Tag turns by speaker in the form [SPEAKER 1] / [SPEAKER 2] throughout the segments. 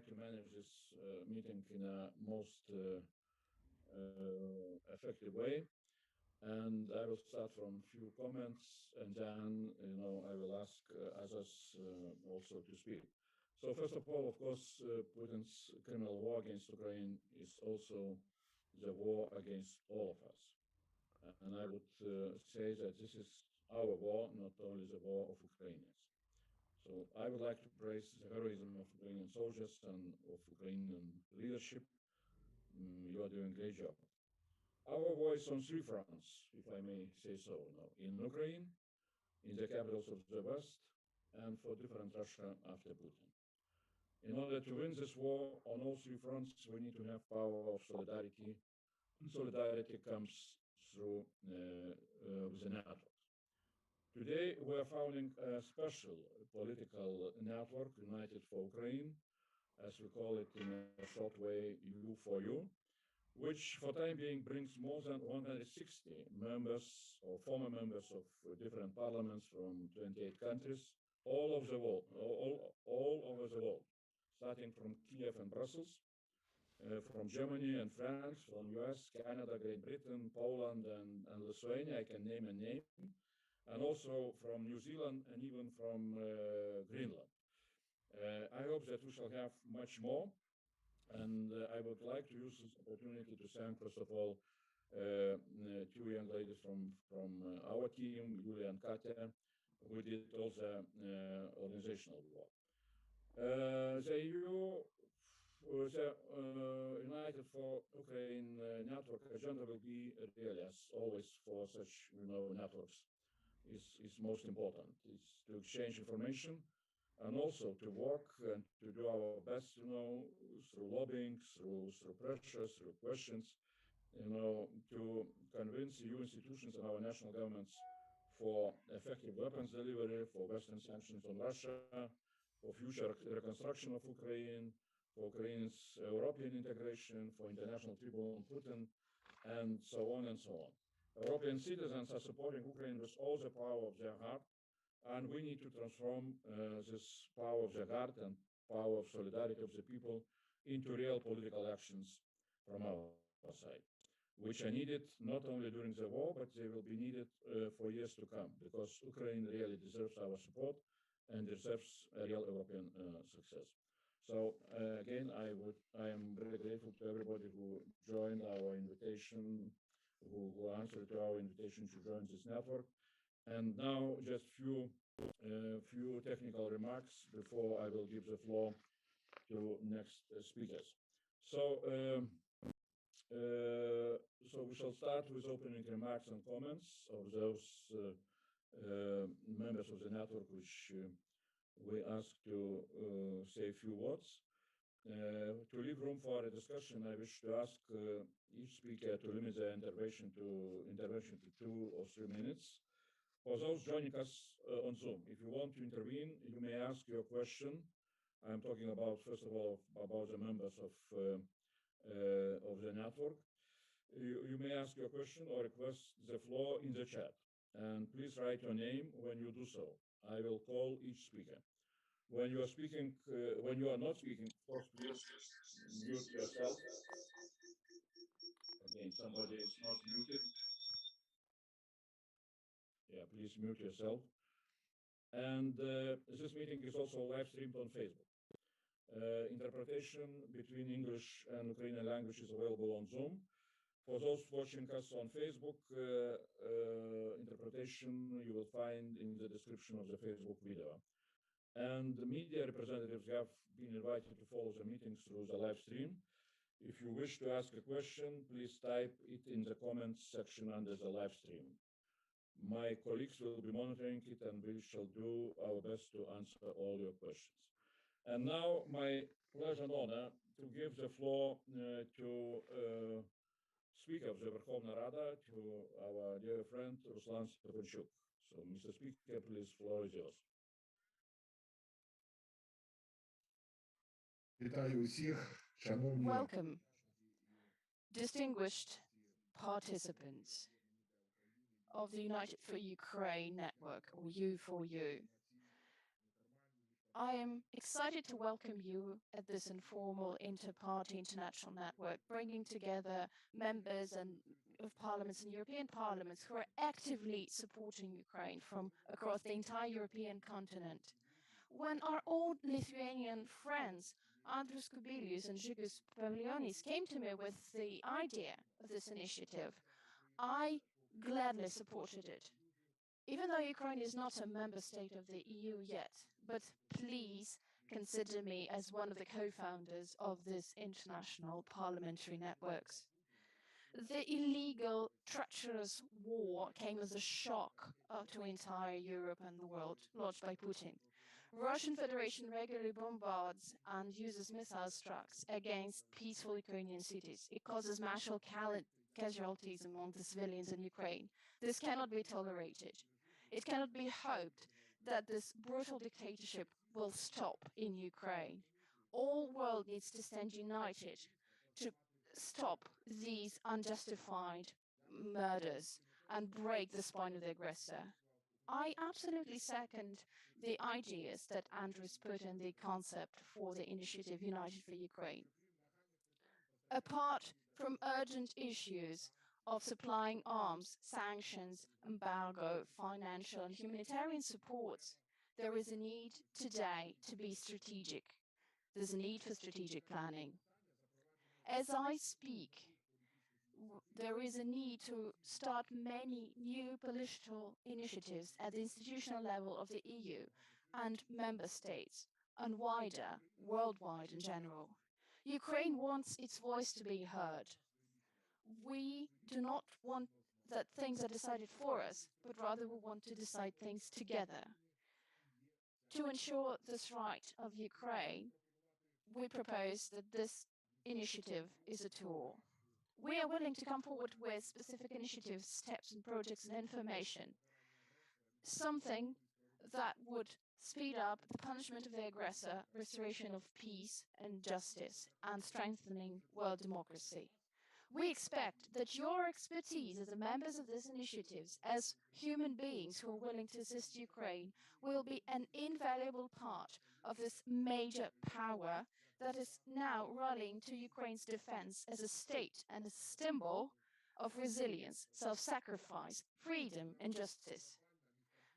[SPEAKER 1] to manage this meeting in a most effective way. And I will start from a few comments, and then, I will ask others also to speak. So first of all, of course, Putin's criminal war against Ukraine is also the war against all of us. And I would say that this is our war, not only the war of Ukrainians. So I would like to praise the heroism of Ukrainian soldiers and of Ukrainian leadership. You are doing a great job. Our voice on three fronts, if I may say so now, in Ukraine, in the capitals of the West, and for different Russia after Putin. In order to win this war on all three fronts, we need to have power of solidarity. Solidarity comes through the network. Today, we are founding a special political network, United for Ukraine, as we call it in a short way, U for You, which for time being brings more than 160 members or former members of different parliaments from 28 countries, all over the world, starting from Kiev and Brussels, from Germany and France, from US, Canada, Great Britain, Poland, and Lithuania, I can name a name, and also from New Zealand and even from Greenland. I hope that we shall have much more. And I would like to use this opportunity to thank, first of all, two young ladies from our team, Yulia and Katya, who did all the organizational work. The United for Ukraine network agenda will be really, as always, for such networks, is most important. It's to exchange information, and also to work and to do our best, through lobbying, through pressure, through questions, to convince EU institutions and our national governments for effective weapons delivery, for Western sanctions on Russia, for future reconstruction of Ukraine, for Ukraine's European integration, for international tribunal on Putin, and so on and so on. European citizens are supporting Ukraine with all the power of their heart, and we need to transform this power of the heart and power of solidarity of the people into real political actions from our side, which are needed not only during the war, but they will be needed for years to come, because Ukraine really deserves our support and deserves a real European success. So again, I am very grateful to everybody who joined our invitation, who answered to our invitation to join this network. And now just few technical remarks before I will give the floor to next speakers. So we shall start with opening remarks and comments of those members of the network which we ask to say a few words. To leave room for a discussion, I wish to ask each speaker to limit their intervention to 2 or 3 minutes. For those joining us on Zoom, if you want to intervene, you may ask your question. I'm talking about, first of all, about the members of the network. You may ask your question or request the floor in the chat. And please write your name when you do so. I will call each speaker. When you are speaking, when you are not speaking, of course, please mute yourself. Again, somebody is not muted. Yeah, please mute yourself. And this meeting is also live streamed on Facebook. Interpretation between English and Ukrainian language is available on Zoom. For those watching us on Facebook, interpretation you will find in the description of the Facebook video. And the media representatives have been invited to follow the meeting through the live stream. If you wish to ask a question, please type it in the comments section under the live stream. My colleagues will be monitoring it, and we shall do our best to answer all your questions. And now, my pleasure and honor to give the floor to Speaker of the Verkhovna Rada, to our dear friend Ruslan Stefanchuk. So, Mr. Speaker, please, floor is yours.
[SPEAKER 2] Welcome, distinguished participants of the United for Ukraine network, or U4U. I am excited to welcome you at this informal inter-party international network, bringing together members of parliaments and European parliaments who are actively supporting Ukraine from across the entire European continent. When our old Lithuanian friends, Andrius Kubilius and Žygis Pavilionis, came to me with the idea of this initiative, I gladly supported it. Even though Ukraine is not a member state of the EU yet, but please consider me as one of the co-founders of this international parliamentary networks. The illegal, treacherous war came as a shock to entire Europe and the world, launched by Putin. Russian Federation regularly bombards and uses missile strikes against peaceful Ukrainian cities. It causes massive casualties among the civilians in Ukraine. This cannot be tolerated. It cannot be hoped that this brutal dictatorship will stop in Ukraine. All world needs to stand united to stop these unjustified murders and break the spine of the aggressor. I absolutely second the ideas that Andrews put in the concept for the initiative United for Ukraine. Apart from urgent issues of supplying arms, sanctions, embargo, financial and humanitarian support, there is a need today to be strategic. There's a need for strategic planning. As I speak, there is a need to start many new political initiatives at the institutional level of the EU and member states, and wider, worldwide in general. Ukraine wants its voice to be heard. We do not want that things are decided for us, but rather we want to decide things together. To ensure this right of Ukraine, we propose that this initiative is a tool. We are willing to come forward with specific initiatives, steps and projects and information. Something that would speed up the punishment of the aggressor, restoration of peace and justice, and strengthening world democracy. We expect that your expertise as the members of these initiatives, as human beings who are willing to assist Ukraine, will be an invaluable part of this major power that is now rallying to Ukraine's defense as a state and a symbol of resilience, self-sacrifice, freedom and justice.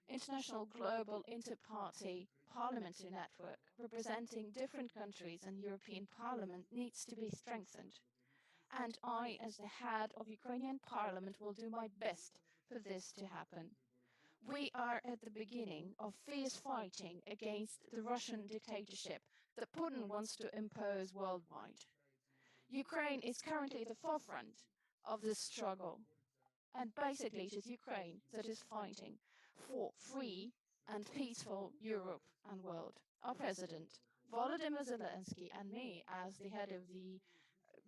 [SPEAKER 2] International global inter-party parliamentary network representing different countries and European Parliament needs to be strengthened. And I, as the head of Ukrainian Parliament, will do my best for this to happen. We are at the beginning of fierce fighting against the Russian dictatorship that Putin wants to impose worldwide. Ukraine is currently at the forefront of this struggle, and basically it is Ukraine that is fighting for free and peaceful Europe and world. Our president, Volodymyr Zelensky, and me as the head of the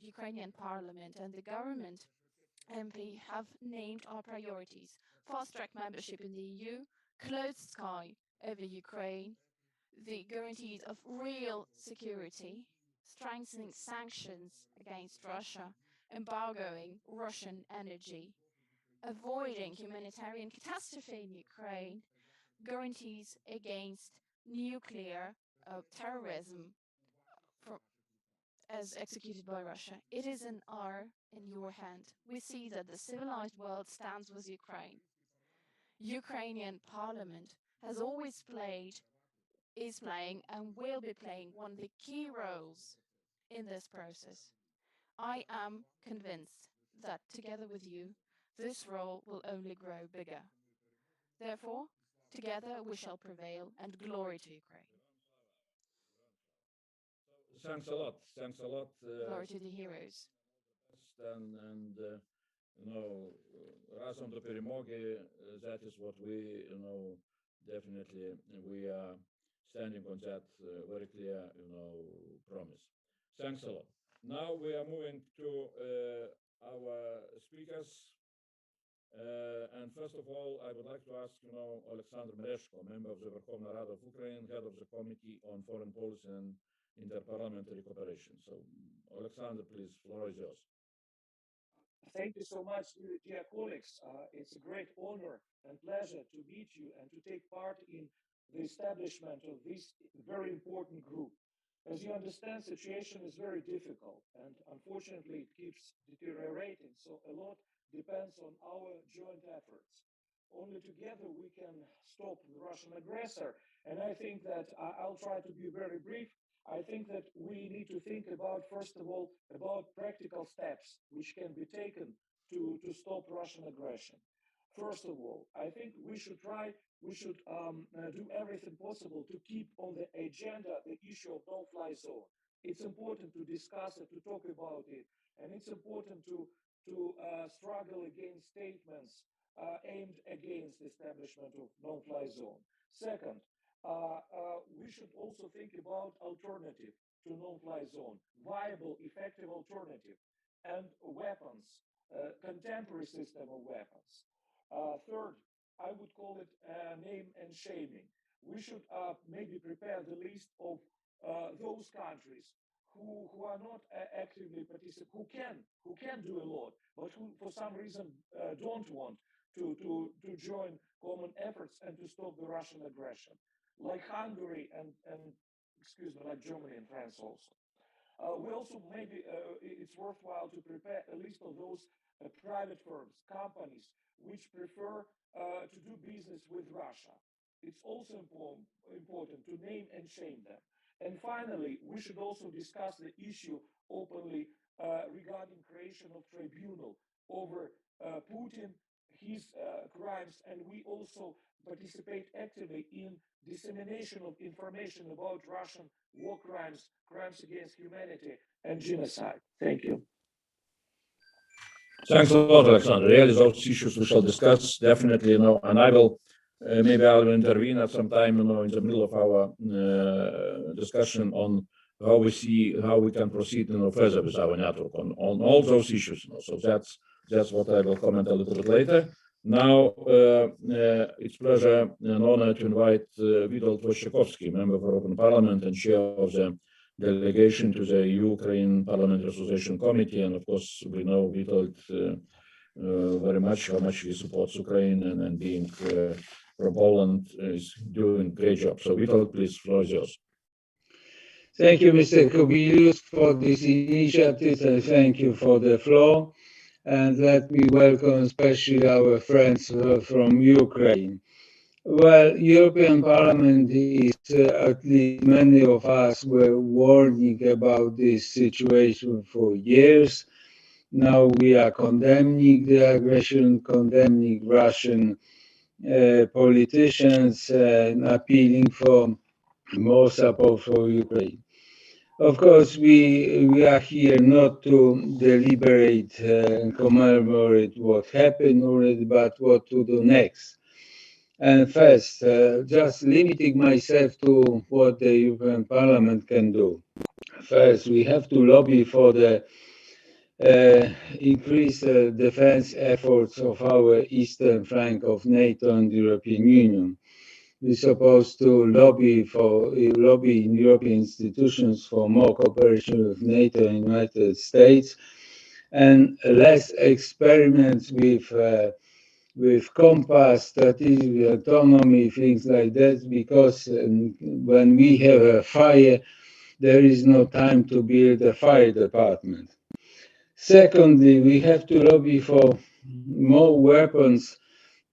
[SPEAKER 2] Ukrainian parliament and the government MP have named our priorities: fast-track membership in the EU, closed sky over Ukraine, the guarantees of real security, strengthening sanctions against Russia, embargoing Russian energy, avoiding humanitarian catastrophe in Ukraine, guarantees against nuclear terrorism from, as executed by Russia. It is in your hand. We see that the civilized world stands with Ukraine. Ukrainian parliament has always played, is playing, and will be playing one of the key roles in this process. I am convinced that together with you, this role will only grow bigger. Therefore, together we shall prevail, and glory to Ukraine.
[SPEAKER 1] Thanks a lot. Thanks a lot.
[SPEAKER 2] Glory to the heroes.
[SPEAKER 1] And разом до перемоги, that is what we, definitely we are standing on that very clear, promise. Thanks a lot. Now we are moving to our speakers. And first of all, I would like to ask, Alexander Mereshko, member of the Verkhovna Rada of Ukraine, head of the Committee on Foreign Policy and Interparliamentary Cooperation. So, Alexander, please, floor is yours.
[SPEAKER 3] Thank you so much, dear colleagues. It's a great honor and pleasure to meet you and to take part in the establishment of this very important group. As you understand, situation is very difficult, and unfortunately, it keeps deteriorating. So a lot depends on our joint efforts. Only together we can stop the Russian aggressor. And I think that I'll try to be very brief. I think that we need to think about, first of all, about practical steps which can be taken to stop Russian aggression. First of all, I think we should do everything possible to keep on the agenda the issue of no-fly zone. It's important to discuss it, to talk about it, and it's important to struggle against statements aimed against the establishment of no-fly zone. Second, we should also think about alternative to no-fly zone, viable, effective alternative, and weapons, contemporary system of weapons. Third, I would call it name and shaming. We should maybe prepare the list of those countries who are not actively participating, who can do a lot, but who for some reason don't want to join common efforts and to stop the Russian aggression, like Hungary and excuse me, like Germany and France also. We also maybe it's worthwhile to prepare a list of those private firms, companies which prefer to do business with Russia. It's also important to name and shame them. And finally, we should also discuss the issue openly regarding creation of tribunal over Putin, his crimes, and we also participate actively in dissemination of information about Russian war crimes, crimes against humanity, and genocide. Thank you.
[SPEAKER 1] Thanks a lot, Alexander. Really, those issues we shall discuss definitely, and I will maybe I will intervene at some time, in the middle of our discussion on how we see how we can proceed, further with our network on all those issues. So that's what I will comment a little bit later. Now, it's pleasure and honor to invite Witold Wojciechowski, member of European Parliament and chair of the delegation to the Ukraine Parliamentary Association Committee, and of course we know Witold very much how much he supports Ukraine and being from Poland is doing a great job. So Witold, please, floor is yours.
[SPEAKER 4] Thank you, Mr. Kubilius, for this initiative, and thank you for the floor. And let me welcome especially our friends from Ukraine. Well, European Parliament is, at least many of us were warning about this situation for years. Now we are condemning the aggression, condemning Russian politicians, and appealing for more support for Ukraine. Of course, we are here not to deliberate and commemorate what happened already, but what to do next. And first, just limiting myself to what the European Parliament can do. First, we have to lobby for the increased defense efforts of our eastern flank of NATO and the European Union. We're supposed to lobby in European institutions for more cooperation with NATO and United States, and less experiments with compass, strategic autonomy, things like that, because when we have a fire, there is no time to build a fire department. Secondly, we have to lobby for more weapons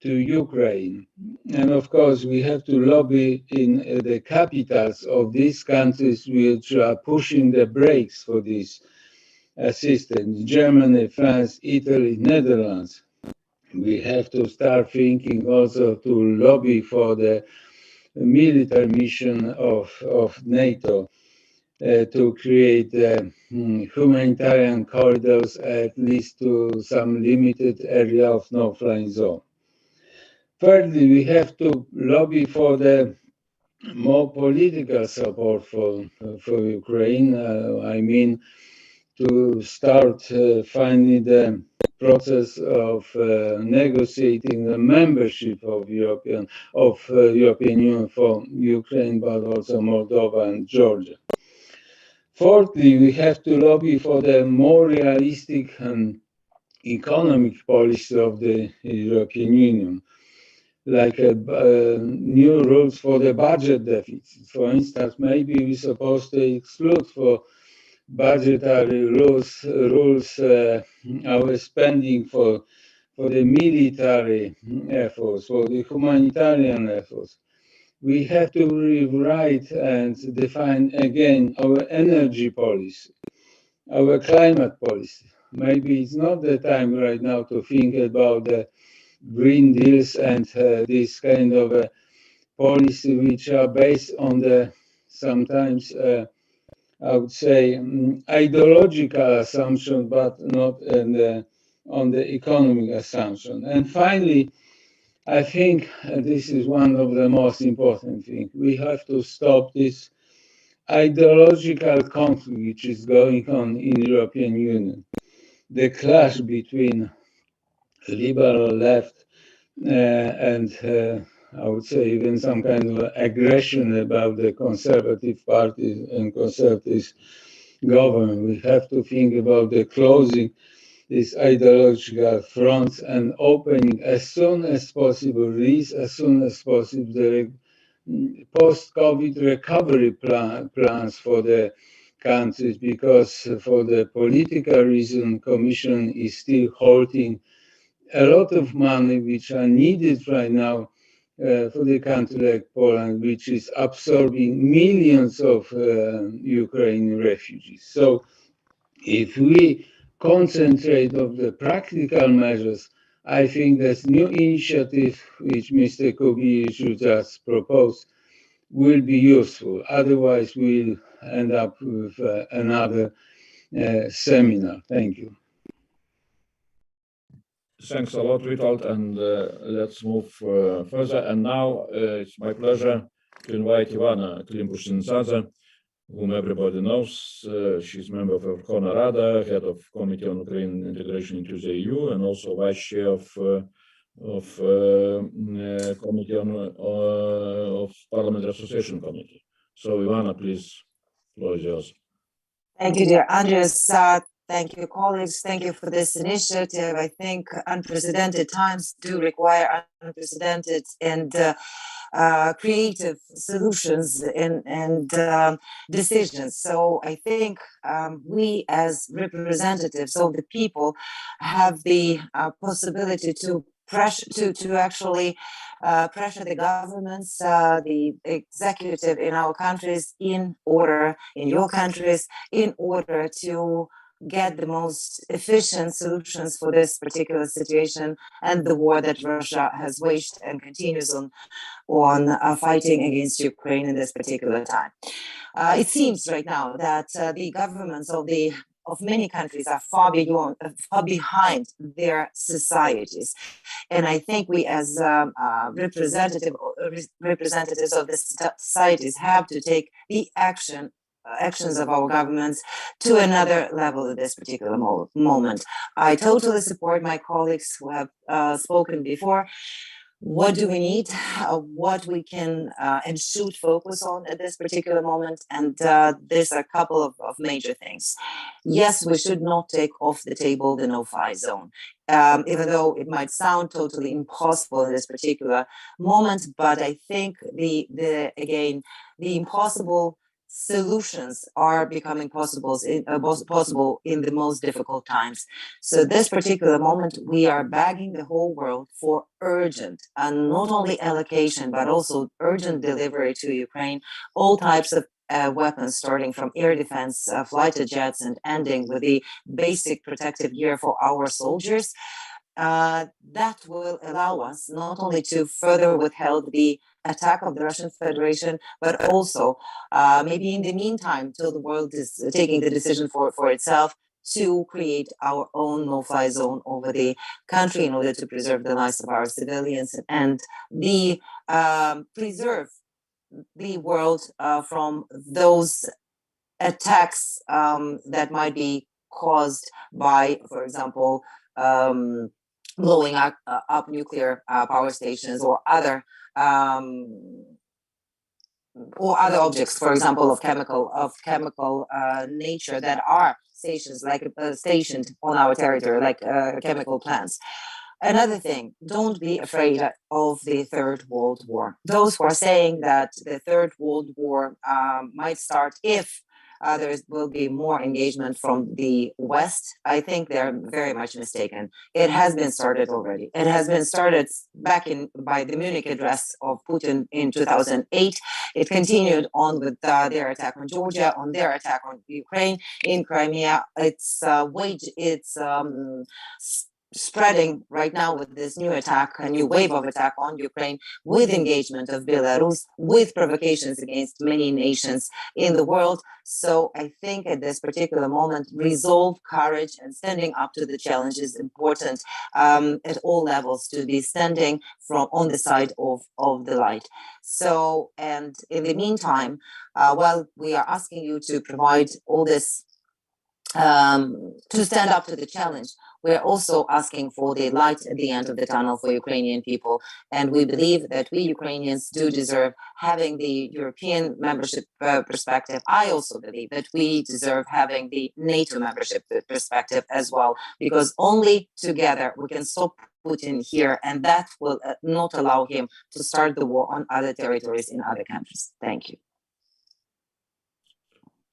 [SPEAKER 4] to Ukraine. And of course, we have to lobby in the capitals of these countries which are pushing the brakes for this assistance: Germany, France, Italy, Netherlands. We have to start thinking also to lobby for the military mission of NATO to create humanitarian corridors, at least to some limited area of no-fly zone. Thirdly, we have to lobby for the more political support for Ukraine. I mean, to start finding the process of negotiating the membership of European Union for Ukraine, but also Moldova and Georgia. Fourthly, we have to lobby for the more realistic and economic policy of the European Union. like new rules for the budget deficit. For instance, maybe we're supposed to exclude for budgetary rules our spending for the military efforts, for the humanitarian efforts. We have to rewrite and define again our energy policy, our climate policy. Maybe it's not the time right now to think about the green deals and this kind of policy which are based on the sometimes I would say ideological assumption, but not on the economic assumption. And finally, I think this is one of the most important things. We have to stop this ideological conflict which is going on in European Union. The clash between liberal left and I would say even some kind of aggression about the conservative parties and conservative government. We have to think about the closing these ideological fronts and opening as soon as possible, as soon as possible, the post-COVID recovery plans for the countries, because for the political reason, Commission is still holding a lot of money which are needed right now for the country like Poland, which is absorbing millions of Ukrainian refugees. So if we concentrate on the practical measures, I think this new initiative which Mr. Kubilic just proposed will be useful. Otherwise, we'll end up with another seminar. Thank you.
[SPEAKER 1] Thanks a lot, Witold, and let's move further. And now it's my pleasure to invite Ivana Klimpushchin-Sadze, whom everybody knows. She's member of Verkhovna Rada, head of Committee on Ukraine Integration into the EU, and also vice chair of Committee of Parliamentary Association Committee. So, Ivana, please, floor is yours.
[SPEAKER 5] Thank you, dear Andres. Thank you, colleagues. Thank you for this initiative. I think unprecedented times do require unprecedented and creative solutions and decisions. So I think we as representatives of the people have the possibility to actually pressure the governments, the executive in our countries, in your countries, in order to get the most efficient solutions for this particular situation and the war that Russia has waged and continues on fighting against Ukraine in this particular time. It seems right now that the governments of many countries are far behind their societies. And I think we as representatives of the societies have to take the actions of our governments to another level at this particular moment. I totally support my colleagues who have spoken before. What do we need? What we can and should focus on at this particular moment? And there's a couple of major things. Yes, we should not take off the table the no-fly zone, even though it might sound totally impossible in this particular moment. But I think the impossible solutions are becoming possible in the most difficult times. So this particular moment, we are begging the whole world for urgent and not only allocation, but also urgent delivery to Ukraine, all types of weapons, starting from air defense, fighter jets, and ending with the basic protective gear for our soldiers. That will allow us not only to further withhold the attack of the Russian Federation, but also maybe in the meantime, till the world is taking the decision for itself, to create our own no-fly zone over the country in order to preserve the lives of our civilians and preserve the world from those attacks that might be caused by, for example, blowing up nuclear power stations or other objects, for example, of chemical nature that are stationed on our territory, like chemical plants. Another thing, don't be afraid of the Third World War. Those who are saying that the Third World War might start if there will be more engagement from the West, I think they're very much mistaken. It has been started already. It has been started back by the Munich address of Putin in 2008. It continued on with their attack on Georgia, on their attack on Ukraine, in Crimea. It's spreading right now with this new attack, a new wave of attack on Ukraine, with engagement of Belarus, with provocations against many nations in the world. So I think at this particular moment, resolve, courage, and standing up to the challenge is important at all levels, to be standing on the side of the light. So, and in the meantime, while we are asking you to provide all this, to stand up to the challenge, we're also asking for the light at the end of the tunnel for Ukrainian people. And we believe that we Ukrainians do deserve having the European membership perspective. I also believe that we deserve having the NATO membership perspective as well, because only together we can stop Putin here, and that will not allow him to start the war on other territories in other countries. Thank you.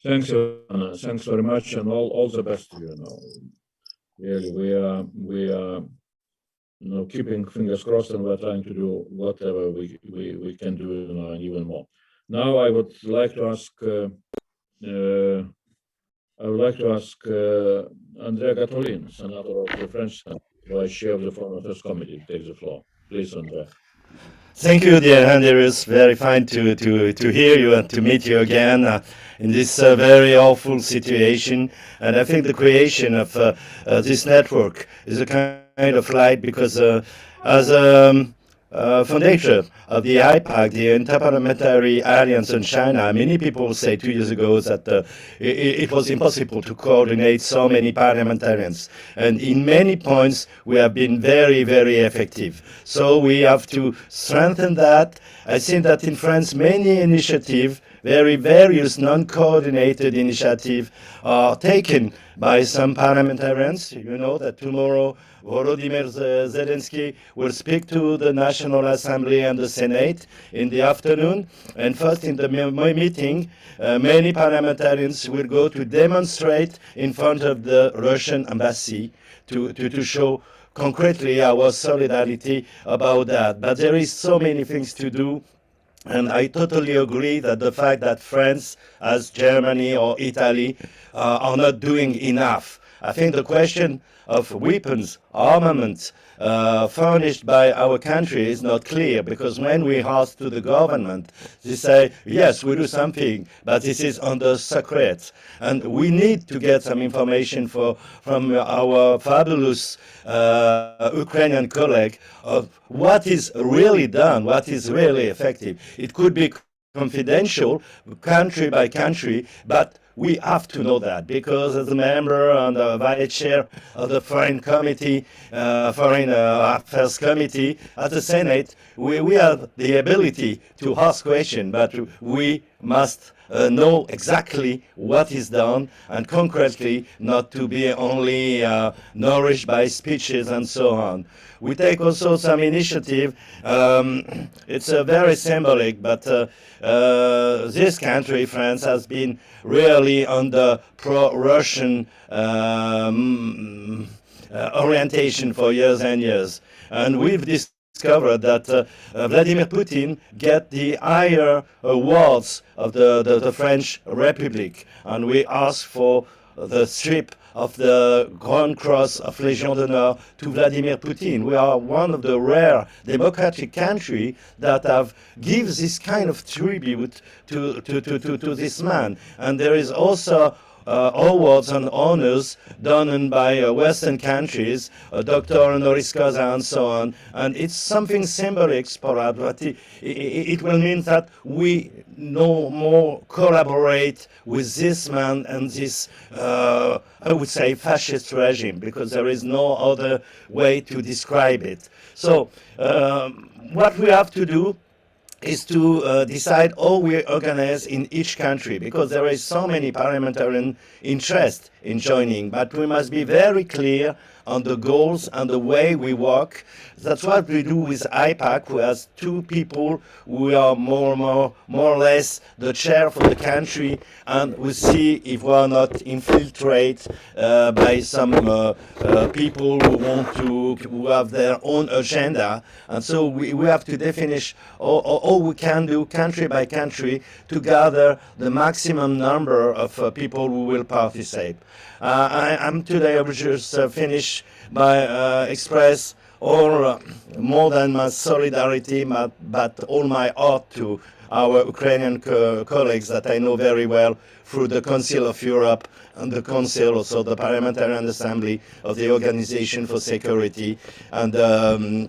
[SPEAKER 1] Thanks, Anna. Thanks very much, and all the best to you. Really, we are keeping fingers crossed, and we're trying to do whatever we can do and even more. Now, I would like to ask Andrea Gatolin, Senator of the French Senate, Vice Chair of the Foreign Affairs Committee, to take the floor. Please, Andrea.
[SPEAKER 6] Thank you, dear Andreas. Very fine to hear you and to meet you again in this very awful situation. And I think the creation of this network is a kind of light, because as a founder of the IPAC, the Interparliamentary Alliance on China, many people say 2 years ago that it was impossible to coordinate so many parliamentarians. And in many points, we have been very, very effective. So we have to strengthen that. I think that in France, many initiatives, very various non-coordinated initiatives are taken by some parliamentarians. You know that tomorrow Volodymyr Zelensky will speak to the National Assembly and the Senate in the afternoon. And first in the meeting, many parliamentarians will go to demonstrate in front of the Russian embassy to show concretely our solidarity about that. But there is so many things to do. And I totally agree that the fact that France, as Germany or Italy, are not doing enough. I think the question of weapons, armaments furnished by our country is not clear, because when we ask to the government, they say, yes, we do something, but this is under secret. And we need to get some information from our fabulous Ukrainian colleague of what is really done, what is really effective. It could be confidential, country by country, but we have to know that, because as a member and a vice chair of the Foreign Affairs Committee at the Senate, we have the ability to ask questions, but we must know exactly what is done, and concretely not to be only nourished by speeches and so on. We take also some initiative. It's very symbolic, but this country, France, has been really under pro-Russian orientation for years and years. And we've discovered that Vladimir Putin get the higher awards of the French Republic. And we ask for the strip of the Grand Cross of Légion d'honneur to Vladimir Putin. We are one of the rare democratic countries that have given this kind of tribute to this man. And there is also awards and honors done by Western countries, Dr. Honoris Causa and so on. And it's something symbolic, perhaps, but it will mean that we no more collaborate with this man and this, I would say, fascist regime, because there is no other way to describe it. So what we have to do is to decide how we organize in each country, because there is so many parliamentarian interest in joining, but we must be very clear on the goals and the way we work. That's what we do with IPAC. We have two people who are more or less the chair for the country, and we see if we are not infiltrated by some people who have their own agenda. And so we have to definish all we can do country by country to gather the maximum number of people who will participate. I'm today I will just finish by express all more than my solidarity, but all my heart to our Ukrainian colleagues that I know very well through the Council of Europe and the Council, also the Parliamentary Assembly of the Organization for Security and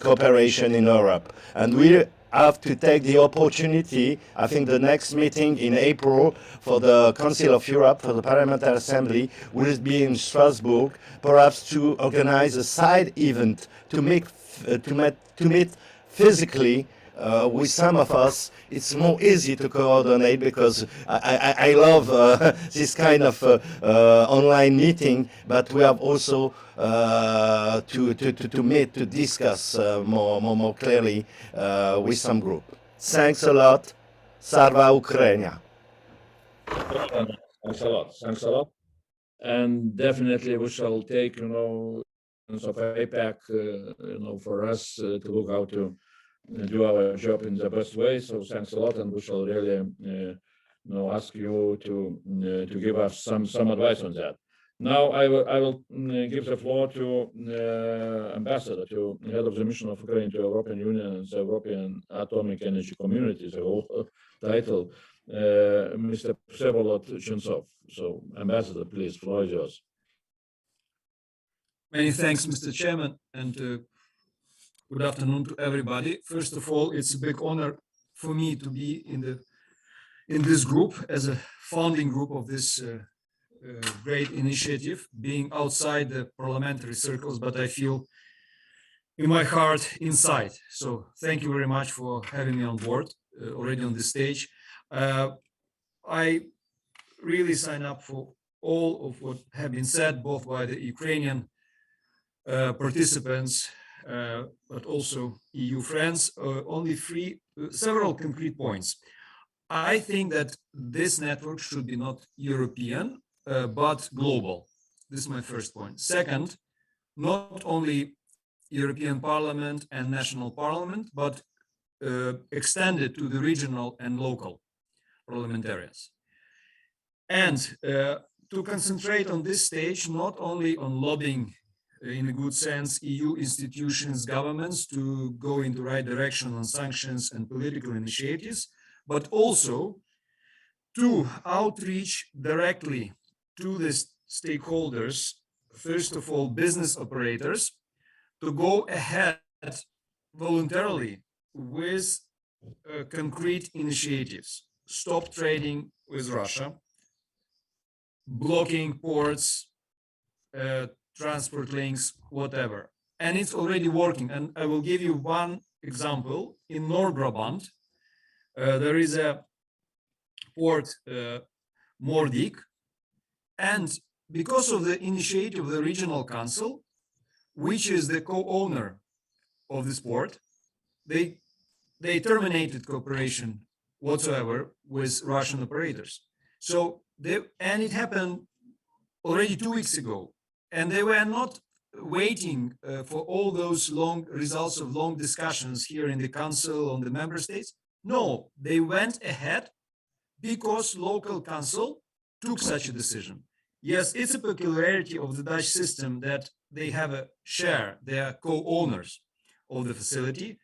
[SPEAKER 6] Cooperation in Europe. And we have to take the opportunity, I think the next meeting in April for the Council of Europe, for the Parliamentary Assembly, will be in Strasbourg, perhaps to organize a side event to meet physically with some of us. It's more easy to coordinate because I love this kind of online meeting, but we have also to meet, to discuss more clearly with some group. Thanks a lot. Sarva Ukraina.
[SPEAKER 1] Thanks a lot. Thanks a lot. And definitely we shall take, of APAC, for us to look how to do our job in the best way. So thanks a lot, and we shall really, ask you to give us some advice on that. Now I will give the floor to Ambassador, to Head of the Mission of Ukraine to European Union and the European Atomic Energy Community, the whole title, Mr. Vsevolod Chensov. So, Ambassador, please, floor is yours.
[SPEAKER 7] Many thanks, Mr. Chairman, and good afternoon to everybody. First of all, it's a big honor for me to be in this group as a founding group of this great initiative, being outside the parliamentary circles, but I feel in my heart inside. So thank you very much for having me on board already on this stage. I really sign up for all of what have been said, both by the Ukrainian participants, but also EU friends. Only several concrete points. I think that this network should be not European, but global. This is my first point. Second, not only European Parliament and national parliament, but extended to the regional and local parliamentarians. And to concentrate on this stage, not only on lobbying in a good sense, EU institutions, governments to go in the right direction on sanctions and political initiatives, but also to outreach directly to the stakeholders, first of all, business operators, to go ahead voluntarily with concrete initiatives. Stop trading with Russia, blocking ports, transport links, whatever. And it's already working. And I will give you one example. In North Brabant, there is a port, Moerdijk, and because of the initiative of the regional council, which is the co-owner of this port, they terminated cooperation whatsoever with Russian operators. So and it happened already 2 weeks ago. And they were not waiting for all those long results of long discussions here in the council on the member states. No, they went ahead because local council took such a decision. Yes, it's a peculiarity of the Dutch system that they have a share, they are co-owners of the facility,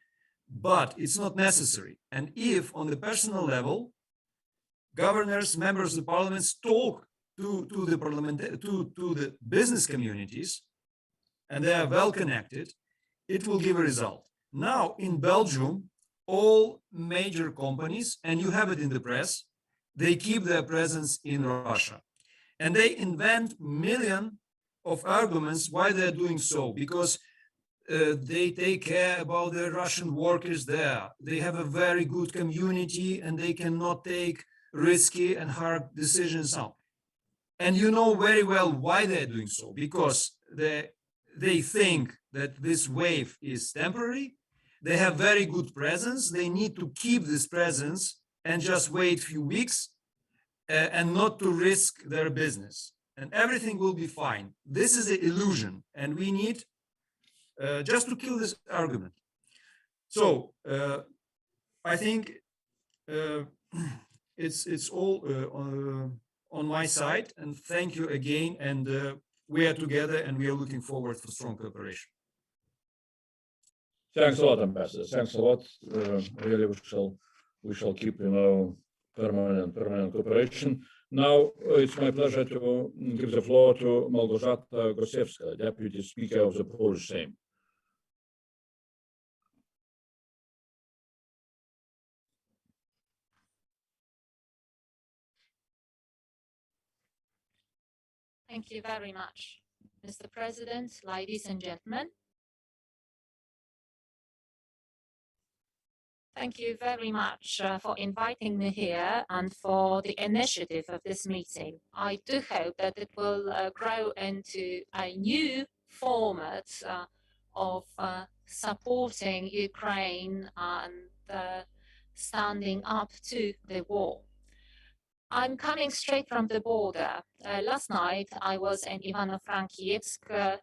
[SPEAKER 7] but it's not necessary. And if on the personal level, governors, members of the parliaments talk to the business communities, and they are well connected, it will give a result. Now in Belgium, all major companies, and you have it in the press, they keep their presence in Russia. And they invent millions of arguments why they're doing so, because they take care about the Russian workers there. They have a very good community and they cannot take risky and hard decisions out. And you know very well why they're doing so, because they think that this wave is temporary. They have very good presence. They need to keep this presence and just wait a few weeks and not to risk their business. And everything will be fine. This is the illusion. And we need just to kill this argument. So I think it's all on my side, and thank you again. And we are together, and we are looking forward for strong cooperation.
[SPEAKER 1] Thanks a lot, Ambassador. Thanks a lot. Really, we shall keep, permanent cooperation. Now, it's my pleasure to give the floor to Małgorzata Gosiewska, Deputy Speaker of the Polish Sejm.
[SPEAKER 8] Thank you very much, Mr. President, ladies and gentlemen. Thank you very much for inviting me here and for the initiative of this meeting. I do hope that it will grow into a new format of supporting Ukraine and standing up to the war. I'm coming straight from the border. Last night, I was in Ivano-Frankivsk,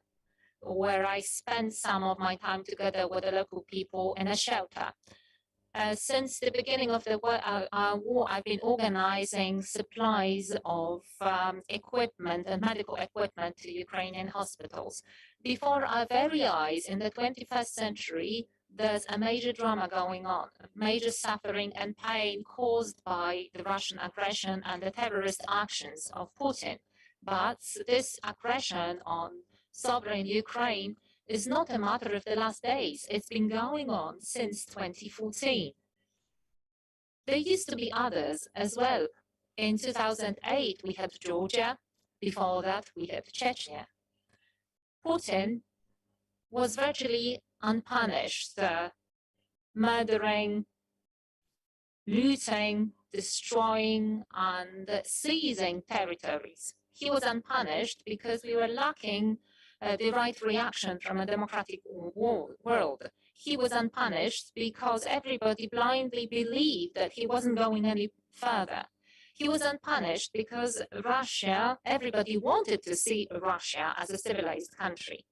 [SPEAKER 8] where I spent some of my time together with the local people in a shelter. Since the beginning of the war, I've been organizing supplies of equipment and medical equipment to Ukrainian hospitals. Before our very eyes, in the 21st century, there's a major drama going on, major suffering and pain caused by the Russian aggression and the terrorist actions of Putin. But this aggression on sovereign Ukraine is not a matter of the last days. It's been going on since 2014. There used to be others as well. In 2008, we had Georgia. Before that, we had Chechnya. Putin was virtually unpunished, murdering, looting, destroying, and seizing territories. He was unpunished because we were lacking the right reaction from a democratic world. He was unpunished because everybody blindly believed that he wasn't going any further. He was unpunished because Russia, everybody wanted to see Russia as a civilized country.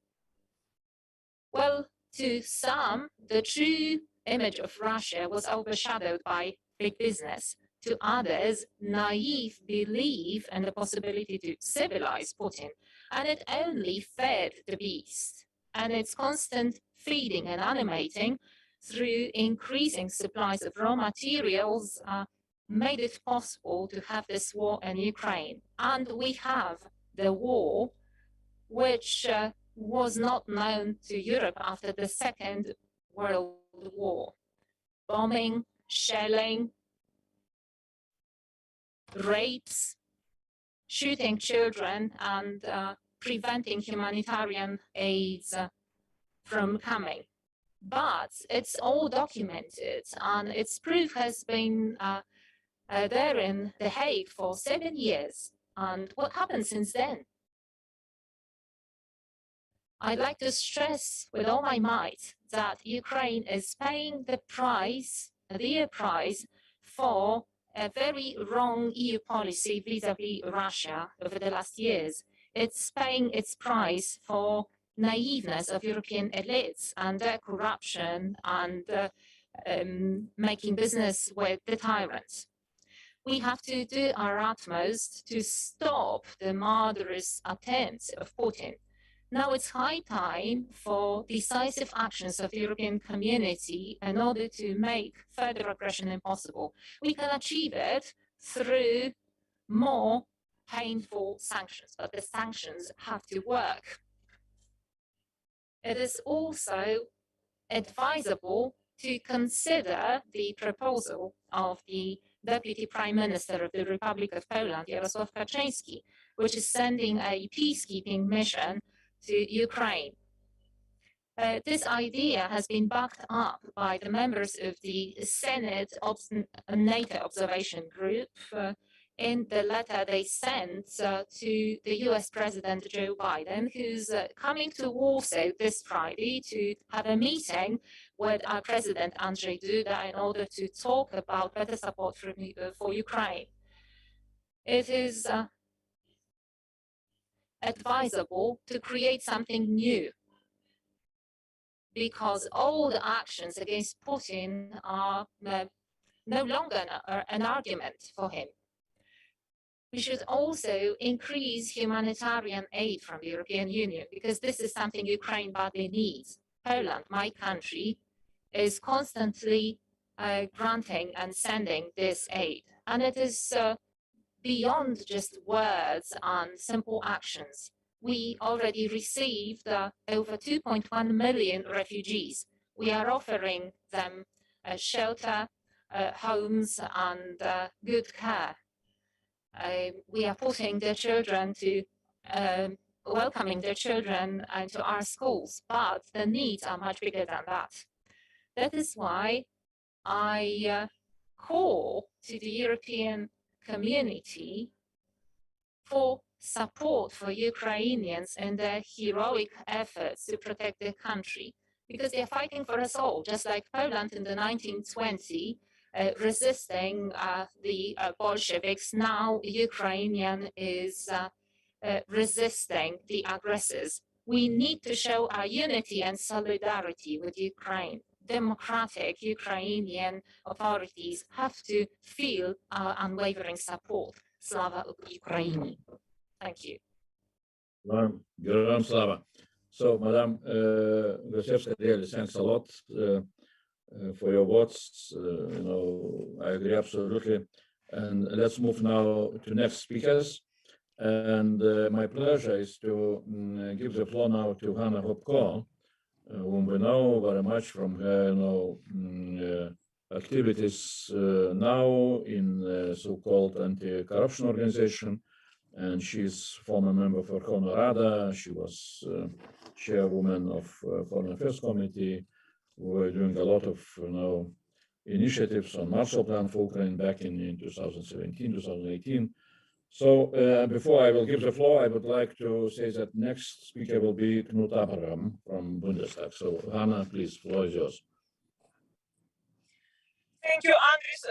[SPEAKER 8] Well, to some, the true image of Russia was overshadowed by big business. To others, naive belief in the possibility to civilize Putin, and it only fed the beast. And its constant feeding and animating through increasing supplies of raw materials made it possible to have this war in Ukraine. And we have the war, which was not known to Europe after the Second World War. Bombing, shelling, rapes, shooting children, and preventing humanitarian aids from coming. But it's all documented, and its proof has been there in The Hague for 7 years. And what happened since then? I'd like to stress with all my might that Ukraine is paying the price, a dear price, for a very wrong EU policy vis-à-vis Russia over the last years. It's paying its price for naiveness of European elites and their corruption and making business with the tyrants. We have to do our utmost to stop the murderous attempts of Putin. Now it's high time for decisive actions of the European community in order to make further aggression impossible. We can achieve it through more painful sanctions, but the sanctions have to work. It is also advisable to consider the proposal of the Deputy Prime Minister of the Republic of Poland, Jarosław Kaczyński, which is sending a peacekeeping mission to Ukraine. This idea has been backed up by the members of the Senate NATO Observation Group in the letter they sent to the US President Joe Biden, who's coming to Warsaw this Friday to have a meeting with our President Andrzej Duda in order to talk about better support for Ukraine. It is advisable to create something new, because all the actions against Putin are no longer an argument for him. We should also increase humanitarian aid from the European Union, because this is something Ukraine badly needs. Poland, my country, is constantly granting and sending this aid. And it is beyond just words and simple actions. We already received over 2.1 million refugees. We are offering them shelter, homes, and good care. We are putting their children to, welcoming their children into our schools, but the needs are much bigger than that. That is why I call to the European community for support for Ukrainians in their heroic efforts to protect their country, because they are fighting for us all, just like Poland in the 1920s, resisting the Bolsheviks. Now Ukrainian is resisting the aggressors. We need to show our unity and solidarity with Ukraine. Democratic Ukrainian authorities have to feel our unwavering support. Slava Ukraini. Thank you.
[SPEAKER 1] Geram Slava. So, Madam Gosiewska, really thanks a lot for your words. I agree absolutely. And let's move now to next speakers. And my pleasure is to give the floor now to Hanna Hopko, whom we know very much from her activities now in so-called anti-corruption organization. And she's former member for Verkhovna Rada. She was chairwoman of Foreign Affairs Committee. We were doing a lot of initiatives on Marshall Plan for Ukraine back in 2017, 2018. So before I will give the floor, I would like to say that next speaker will be Knut Abraham from Bundestag. So Hanna, please, floor is yours.
[SPEAKER 9] Thank you, Andris.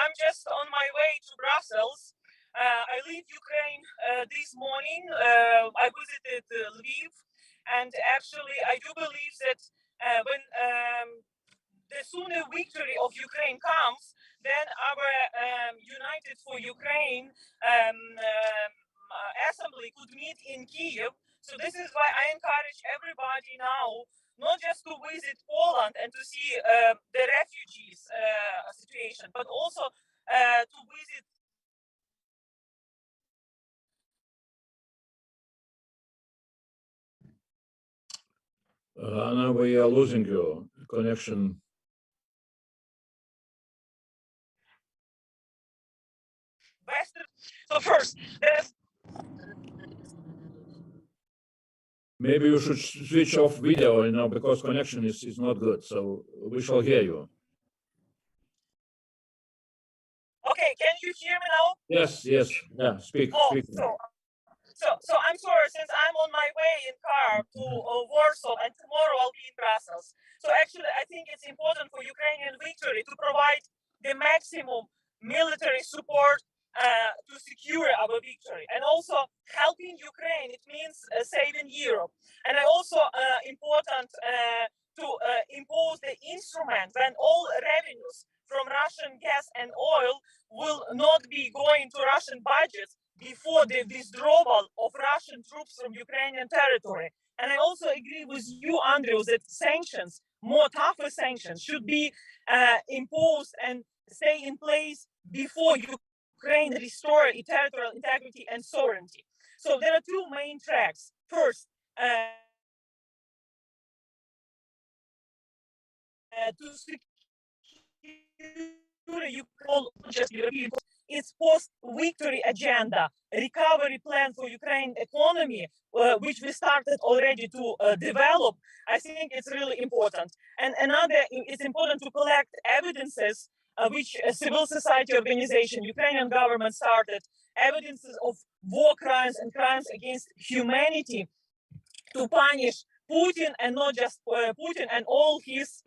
[SPEAKER 9] I'm just on my way to Brussels. I leave Ukraine this morning. I visited Lviv, and actually I do believe that when the sooner victory of Ukraine comes, then our United for Ukraine assembly could meet in Kiev. So this is why I encourage everybody now not just to visit Poland and to see the refugees situation, but also to visit
[SPEAKER 1] Hanna, we are losing your connection.
[SPEAKER 9] Western. So first,
[SPEAKER 1] maybe you should switch off video, because connection is not good. So we shall hear you.
[SPEAKER 9] Okay, can you hear me now?
[SPEAKER 1] Yes, yeah, speak. Speak.
[SPEAKER 9] So I'm sorry, since I'm on my way in car to Warsaw, and tomorrow I'll be in Brussels. So actually, I think it's important for Ukrainian victory to provide the maximum military support to secure our victory, and also helping Ukraine. It means saving Europe, and also important to impose the instrument when all revenues from Russian gas and oil will not be going to Russian budgets before the withdrawal of Russian troops from Ukrainian territory. And I also agree with you, Andrew, that sanctions, more tougher sanctions, should be imposed and stay in place before Ukraine restore its territorial integrity and sovereignty. So there are two main tracks. First, to secure its post-victory agenda, recovery plan for Ukraine economy, which we started already to develop. I think it's really important. And another, it's important to collect evidences which a civil society organization, Ukrainian government started, evidences of war crimes and crimes against humanity to punish Putin, and not just Putin and all his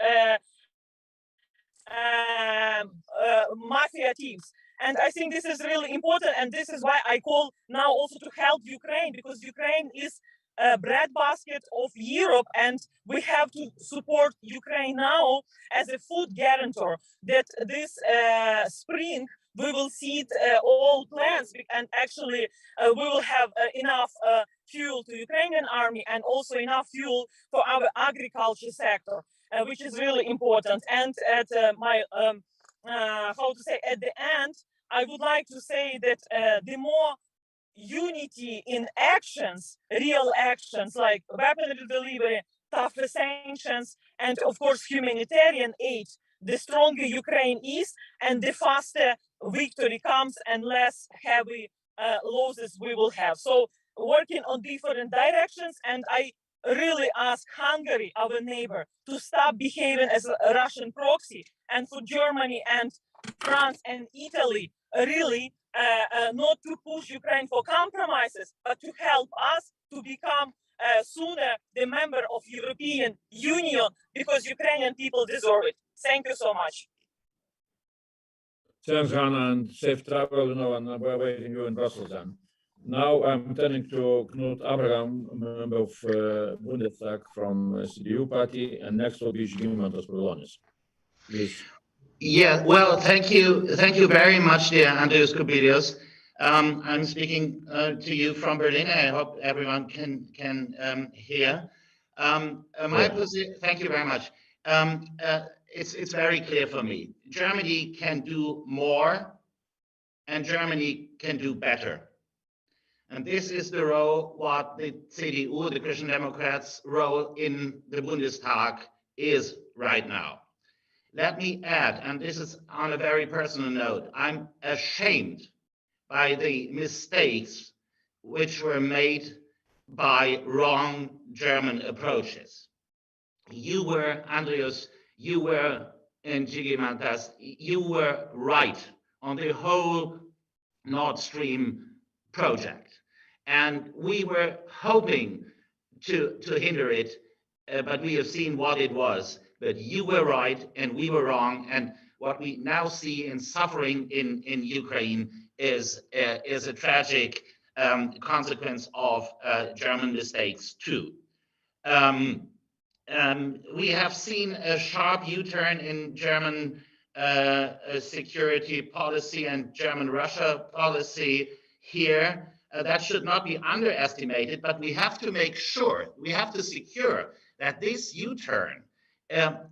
[SPEAKER 9] mafia teams. And I think this is really important, and this is why I call now also to help Ukraine, because Ukraine is a breadbasket of Europe, and we have to support Ukraine now as a food guarantor, that this spring we will seed all plants, and actually we will have enough fuel to Ukrainian army, and also enough fuel for our agriculture sector, which is really important. And at my at the end, I would like to say that the more unity in actions, real actions like weaponry delivery, tougher sanctions, and of course humanitarian aid, the stronger Ukraine is, and the faster victory comes, and less heavy losses we will have. So working on different directions, and I really ask Hungary, our neighbor, to stop behaving as a Russian proxy, and for Germany and France and Italy, really not to push Ukraine for compromises, but to help us to become sooner the member of European Union, because Ukrainian people deserve it. Thank you so much.
[SPEAKER 1] Thanks, Hannah, and safe travel, and we're waiting you in Brussels then. Now I'm turning to Knut Abraham, member of Bundestag from CDU party, and next will be Žygimantas Pavlonis. Please.
[SPEAKER 10] Yeah, well, thank you very much, dear Andrius Kubilius. I'm speaking to you from Berlin. I hope everyone can hear. Thank you very much. It's very clear for me. Germany can do more, and Germany can do better. And this is the role what the CDU, the Christian Democrats' role in the Bundestag is right now. Let me add, and this is on a very personal note, I'm ashamed by the mistakes which were made by wrong German approaches. You were, Andrius, you were in Žygimantas, you were right on the whole Nord Stream project. And we were hoping to hinder it, but we have seen what it was. But you were right and we were wrong. And what we now see in suffering in Ukraine is a tragic consequence of German mistakes too. We have seen a sharp U-turn in German security policy and German Russia policy here. That should not be underestimated, but we have to make sure, we have to secure that this U-turn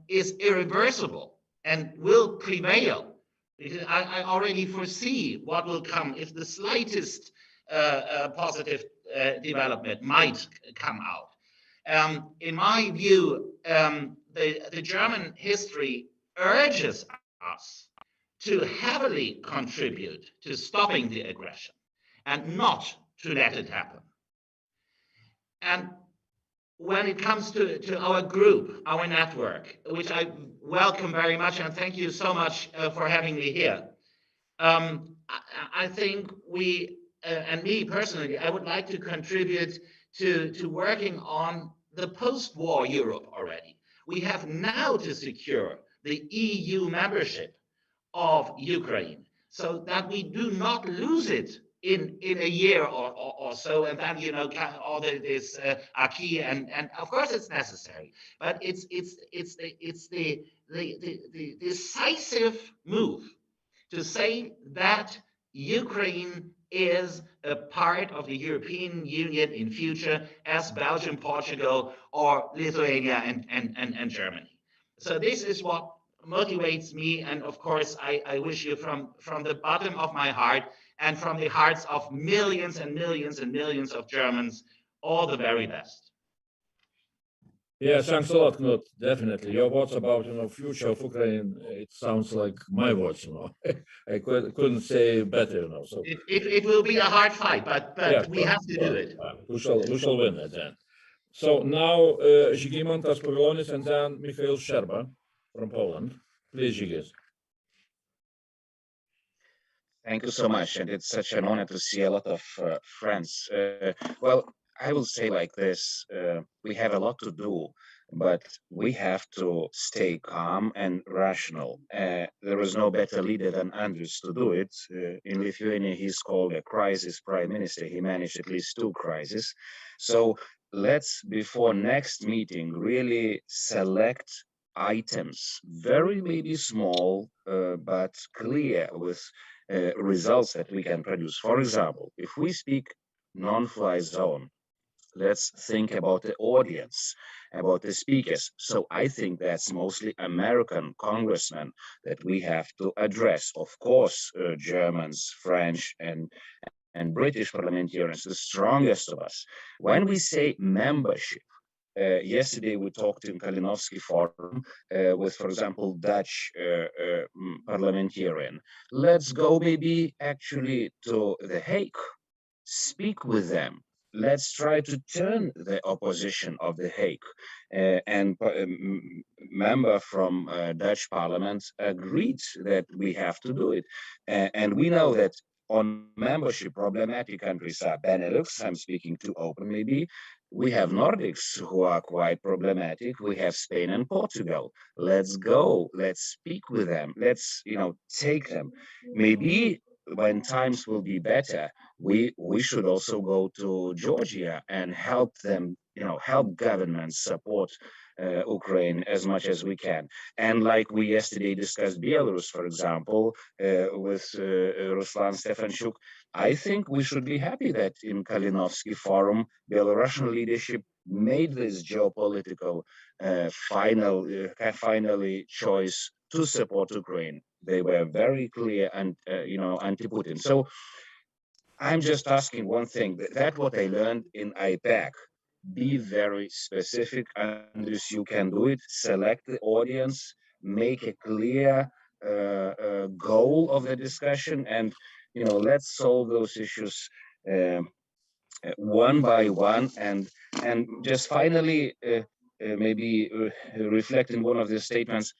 [SPEAKER 10] is irreversible and will prevail. I already foresee what will come if the slightest positive development might come out. In my view, the German history urges us to heavily contribute to stopping the aggression and not to let it happen. And when it comes to our group, our network, which I welcome very much, and thank you so much for having me here. I think we, and me personally, I would like to contribute to working on the post-war Europe already. We have now to secure the EU membership of Ukraine so that we do not lose it in a year or so, and then all this acquis, and of course it's necessary, but it's the decisive move to say that Ukraine is a part of the European Union in future, as Belgium, Portugal, or Lithuania and Germany. So this is what motivates me, and of course I wish you from the bottom of my heart and from the hearts of millions and millions and millions of Germans all the very best.
[SPEAKER 1] Yeah, thanks a lot, Knut. Definitely. Your words about future of Ukraine, it sounds like my words, I couldn't say better, So
[SPEAKER 10] it will be a hard fight, but yeah, we have to do it.
[SPEAKER 1] We shall win at the end. So now Žygimantas Pavlonis and then Michael Szczerba from Poland. Please, Žygis.
[SPEAKER 11] Thank you so much, and it's such an honor to see a lot of friends. Well, I will say like this: we have a lot to do, but we have to stay calm and rational. There is no better leader than Andrius to do it. In Lithuania, he's called a crisis prime minister. He managed at least 2 crises. So let's, before next meeting, really select items, very maybe small, but clear with results that we can produce. For example, if we speak non-fly zone, let's think about the audience, about the speakers. So I think that's mostly American congressmen that we have to address. Of course, Germans, French, and British parliamentarians, the strongest of us. When we say membership, yesterday we talked in Kalinowski Forum with, for example, Dutch parliamentarian. Let's go maybe actually to The Hague, speak with them. Let's try to turn the opposition of The Hague. And member from Dutch parliament agreed that we have to do it. And we know that on membership, problematic countries are Benelux. I'm speaking too open, maybe. We have Nordics who are quite problematic. We have Spain and Portugal. Let's go. Let's speak with them. Let's, take them. Maybe when times will be better, we should also go to Georgia and help them, help governments support Ukraine as much as we can. And like we yesterday discussed Belarus, for example, with Ruslan Stefanchuk, I think we should be happy that in Kalinowski Forum, Belarusian leadership made this geopolitical finally choice to support Ukraine. They were very clear and anti-Putin. So I'm just asking one thing. That's what I learned in IPAC. Be very specific, Andrius, you can do it. Select the audience, make a clear goal of the discussion, and let's solve those issues one by one. And just finally, maybe reflect in one of the statements.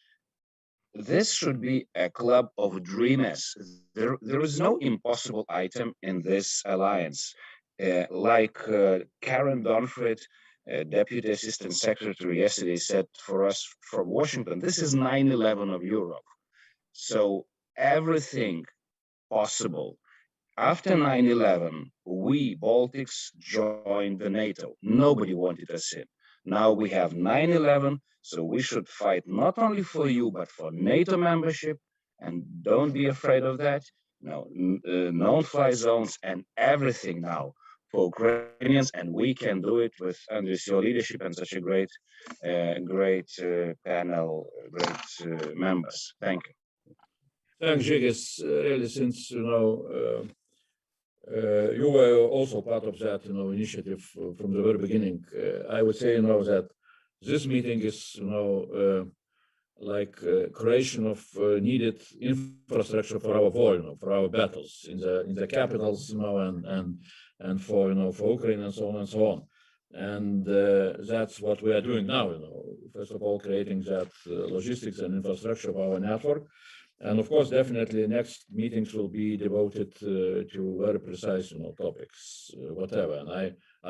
[SPEAKER 11] This should be a club of dreamers. There is no impossible item in this alliance. Like Karen Donfred, Deputy Assistant Secretary, yesterday said for us from Washington, this is 9/11 of Europe. So everything possible. After 9/11, we Baltics joined the NATO. Nobody wanted us in. Now we have 9/11, so we should fight not only for you, but for NATO membership. And don't be afraid of that. No-fly zones and everything now for Ukrainians, and we can do it with Andrius, your leadership and such a great panel, great members. Thank you.
[SPEAKER 1] Thanks, Žygis. Really, since you were also part of that, initiative from the very beginning. I would say, that this meeting is, like creation of needed infrastructure for our war, for our battles in the capitals, and for Ukraine and so on and so on. And that's what we are doing now. First of all, creating that logistics and infrastructure of our network. And of course, definitely next meetings will be devoted to very precise, topics, whatever. And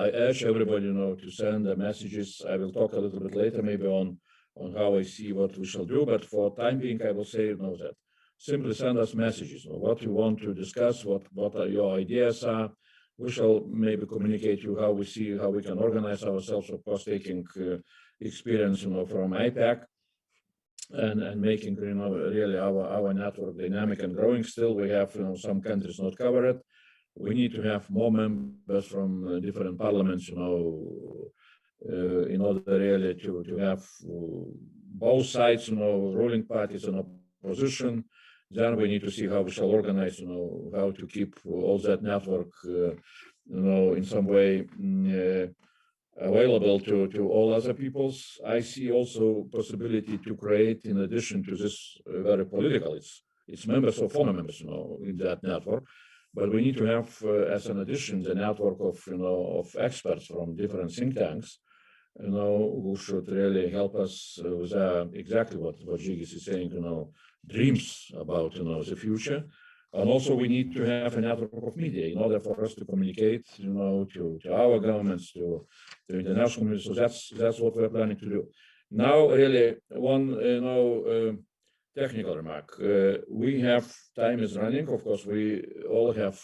[SPEAKER 1] I urge everybody, to send the messages. I will talk a little bit later, maybe on how I see what we shall do. But for time being, I will say, that simply send us messages, what you want to discuss, what are your ideas are. We shall maybe communicate you how we see how we can organize ourselves, of course, taking experience, from IPAC. And making really our network dynamic and growing. Still, we have some countries not covered. We need to have more members from different parliaments, in order really to have both sides, ruling parties and opposition. Then we need to see how we shall organize, how to keep all that network, in some way. Available to all other peoples. I see also possibility to create, in addition to this very political, it's members or former members, in that network, but we need to have, as an addition, the network of, of experts from different think tanks, who should really help us with exactly what Žygis is saying, dreams about, the future. And also we need to have a network of media in order for us to communicate, to our governments, to the international community. So that's what we're planning to do. Now, really, one, technical remark. We have, time is running. Of course, we all have,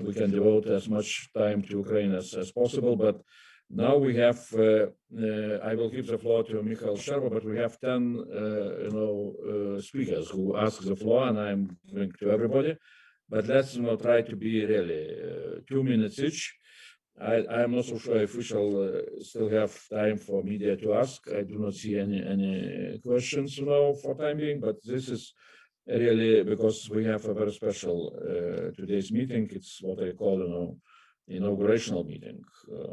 [SPEAKER 1] we can devote as much time to Ukraine as possible, but now we have, I will give the floor to Mikhail Sherba, but we have 10, speakers who ask the floor, and I'm going to everybody. But let's try to be really 2 minutes each. I am not so sure if we shall still have time for media to ask. I do not see any questions, for time being, but this is really because we have a very special today's meeting. It's what I call, inaugurational meeting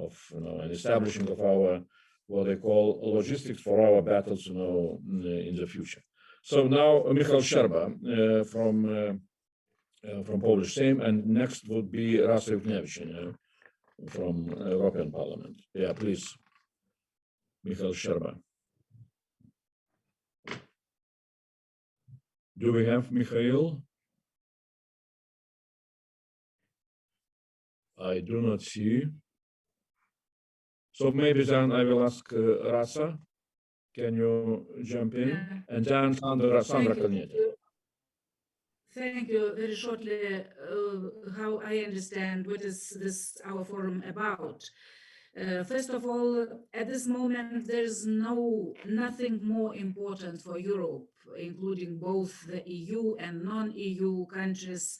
[SPEAKER 1] of, an establishing of our, what I call logistics for our battles, in the future. So now Mikhail Sherba from Polish Sejm, and next would be Rasa Yuknevich, from European Parliament. Yeah, please, Mikhail Sherba. Do we have Mikhail? I do not see. So maybe then I will ask Rasa. Can you jump in?
[SPEAKER 12] Yeah.
[SPEAKER 1] And then Sandra Kalniete.
[SPEAKER 12] Thank you. Very shortly, how I understand what is this our forum about. First of all, at this moment, there is nothing more important for Europe, including both the EU and non-EU countries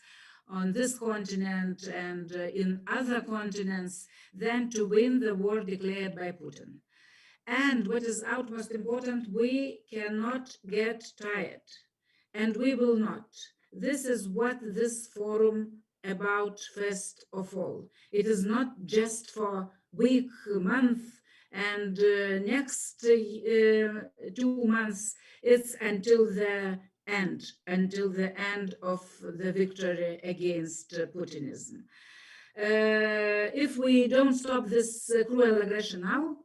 [SPEAKER 12] on this continent and in other continents, than to win the war declared by Putin. And what is utmost important, we cannot get tired, and we will not. This is what this forum about first of all. It is not just for week, month, and next 2 months. It's until the end of the victory against Putinism. If we don't stop this cruel aggression now,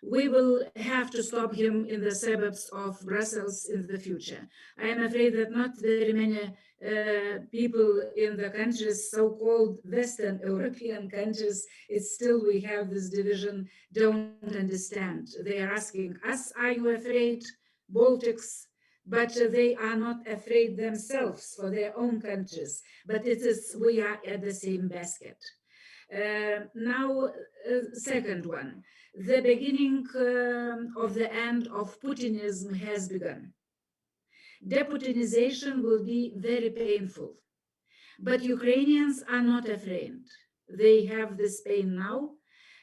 [SPEAKER 12] we will have to stop him in the suburbs of Brussels in the future. I am afraid that not very many people in the countries, so-called Western European countries, it's still we have this division, don't understand. They are asking us, are you afraid, Baltics? But they are not afraid themselves for their own countries. But it is, we are at the same basket. Now, second one. The beginning of the end of Putinism has begun. Deputinization will be very painful, but Ukrainians are not afraid. They have this pain now,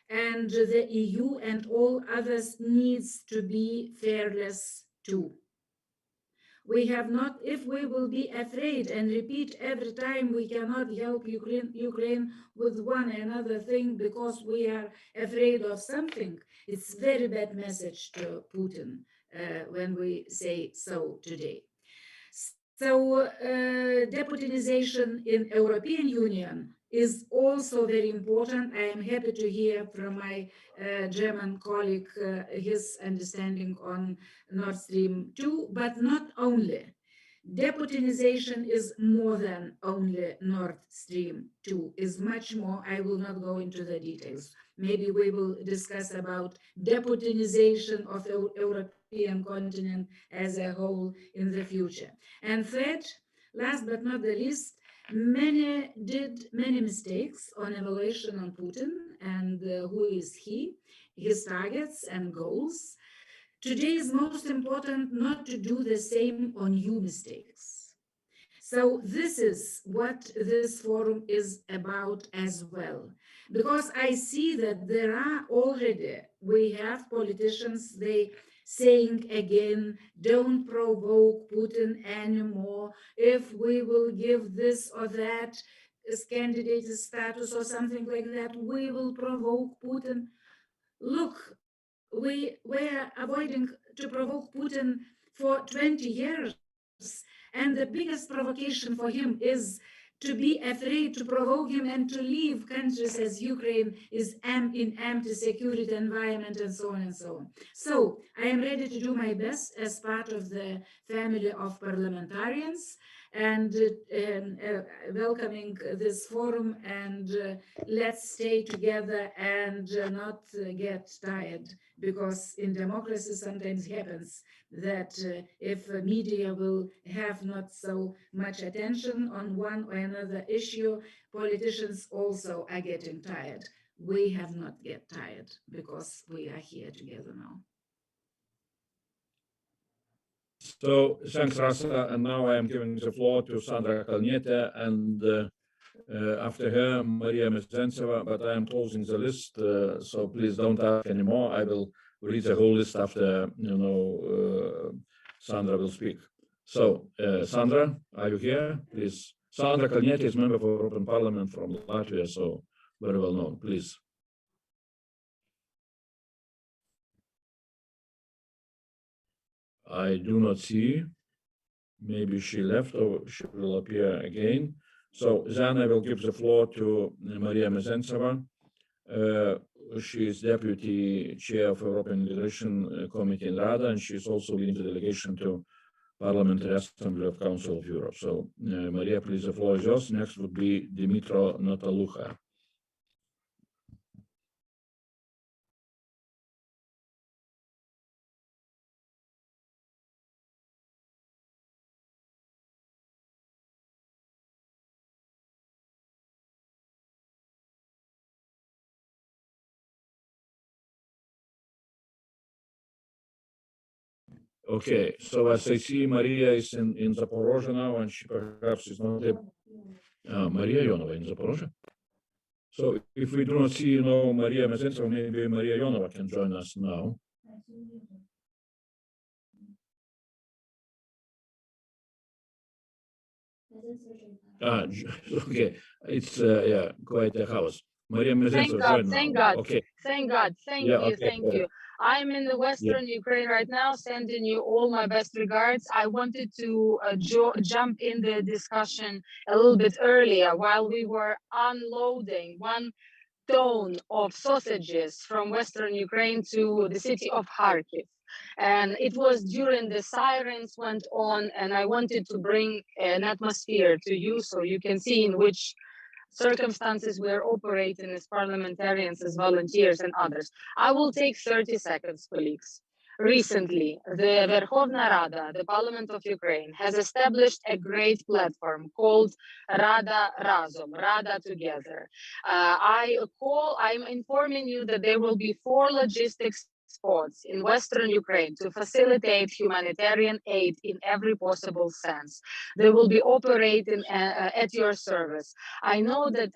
[SPEAKER 12] and the EU and all others needs to be fearless too. We have not, if we will be afraid and repeat every time we cannot help Ukraine with one another thing because we are afraid of something, it's very bad message to Putin when we say so today. So deputinization in European Union is also very important. I am happy to hear from my German colleague his understanding on Nord Stream 2, but not only. Deputinization is more than only Nord Stream 2, is much more. I will not go into the details. Maybe we will discuss about deputinization of the European continent as a whole in the future. And third, last but not the least, many did many mistakes on evaluation on Putin and who is he, his targets and goals. Today is most important not to do the same on new mistakes. So this is what this forum is about as well. Because I see that there are already, we have politicians, they saying again, don't provoke Putin anymore. If we will give this or that as candidate status or something like that, we will provoke Putin. Look, we were avoiding to provoke Putin for 20 years. And the biggest provocation for him is to be afraid to provoke him and to leave countries as Ukraine is in empty security environment and so on and so on. So I am ready to do my best as part of the family of parliamentarians. and welcoming this forum, and let's stay together and not get tired, because in democracy sometimes happens that if media will have not so much attention on one or another issue, politicians also are getting tired. We have not get tired because we are here together now.
[SPEAKER 1] So thanks, Rasa. And now I am giving the floor to Sandra Kalniete, and after her, Maria Mezentseva, but I am closing the list, so please don't ask anymore. I will read the whole list after, Sandra will speak. So, Sandra, are you here? Please. Sandra Kalniete is member for European Parliament from Latvia, so very well known. Please. I do not see. Maybe she left, or she will appear again. So then I will give the floor to Maria Mezentseva. She is deputy chair of European Integration Committee in Rada, and she is also leading the delegation to Parliamentary Assembly of Council of Europe. So Maria, please, the floor is yours. Next would be Dimitro Natalucha. Okay, so as I see, Maria is in Zaporozhye now, and she perhaps is not able. Maria Ionova in Zaporozhye. So if we do not see, Maria Mezentseva, maybe Maria Ionova can join us now. Okay, it's quite a house. Maria Mezentseva, join now.
[SPEAKER 2] Thank God.
[SPEAKER 1] Okay.
[SPEAKER 2] Thank God. Thank
[SPEAKER 1] Yeah,
[SPEAKER 2] you.
[SPEAKER 1] okay.
[SPEAKER 2] Thank you. I'm in the Western Ukraine right now, sending you all my best regards. I wanted to jump in the discussion a little bit earlier while we were unloading 1 ton of sausages from Western Ukraine to the city of Kharkiv. And it was during the sirens went on, and I wanted to bring an atmosphere to you so you can see in which circumstances we are operating as parliamentarians, as volunteers and others. I will take 30 seconds, colleagues. Recently, the Verkhovna Rada, the Parliament of Ukraine, has established a great platform called Rada Razom, Rada Together. I'm informing you that there will be 4 logistics spots in Western Ukraine to facilitate humanitarian aid in every possible sense. They will be operating at your service. I know that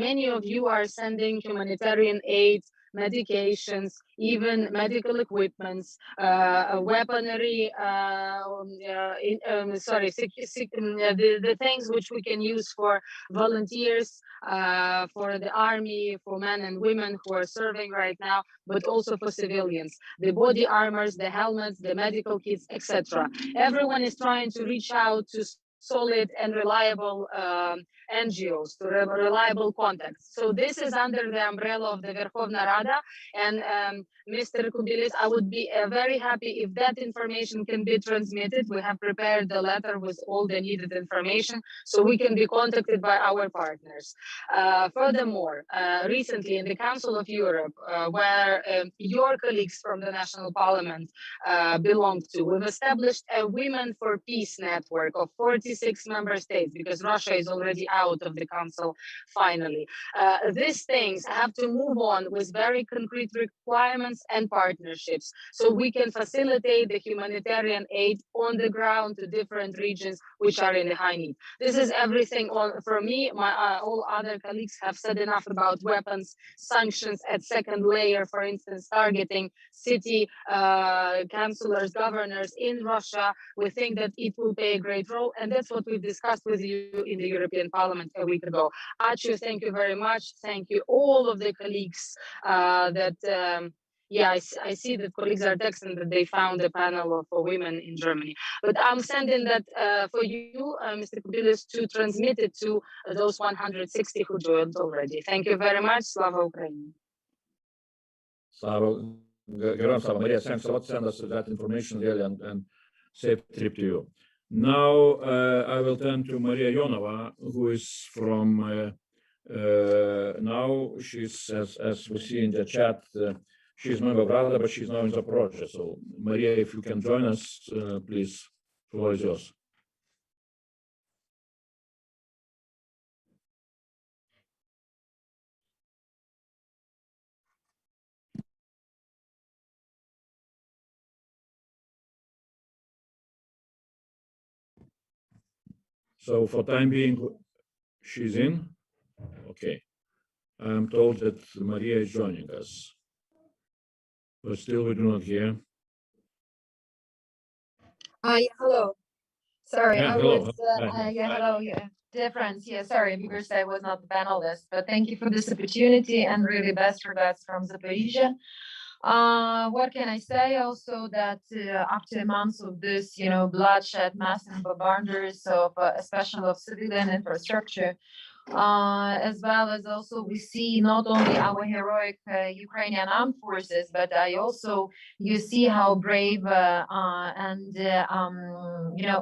[SPEAKER 2] many of you are sending humanitarian aid, medications, even medical equipments, weaponry, the things which we can use for volunteers, for the army, for men and women who are serving right now, but also for civilians, the body armors, the helmets, the medical kits, etc. Everyone is trying to reach out to solid and reliable NGOs, to reliable contacts. So this is under the umbrella of the Verkhovna Rada. And Mr. Kubilis, I would be very happy if that information can be transmitted. We have prepared the letter with all the needed information so we can be contacted by our partners. Furthermore, recently in the Council of Europe, where your colleagues from the National Parliament belong to, we've established a Women for Peace network of 46 member states, because Russia is already out of the Council finally. These things have to move on with very concrete requirements and partnerships so we can facilitate the humanitarian aid on the ground to different regions which are in the high need. This is everything from me. All other colleagues have said enough about weapons, sanctions at second layer, for instance, targeting city councillors, governors in Russia. We think that it will play a great role, and that's what we've discussed with you in the European Parliament a week ago. Achu, thank you very much. Thank you all of the colleagues I see that colleagues are texting that they found a panel for women in Germany. But I'm sending that for you, Mr. Kubilis, to transmit it to those 160 who joined already. Thank you very much. Slava Ukraini.
[SPEAKER 1] Slava, Maria, thanks a lot. Send us that information really, and safe trip to you. Now I will turn to Maria Yonova, who is from now she's as we see in the chat, she's member of Rada, but she's now in the project. So Maria, if you can join us, please, floor is yours. So for time being, she's in. Okay. I'm told that Maria is joining us, but still we do not hear.
[SPEAKER 13] Yeah, hello. Sorry,
[SPEAKER 1] Yeah,
[SPEAKER 13] I
[SPEAKER 1] hello.
[SPEAKER 13] was, yeah, hello, yeah. Difference, yeah, sorry, because I was not the panelist, but thank you for this opportunity and really best regards from Zaporizhia. What can I say also that after months of this, bloodshed, massive bombardments of, especially of civilian infrastructure, as well as also we see not only our heroic Ukrainian armed forces, but you see how brave and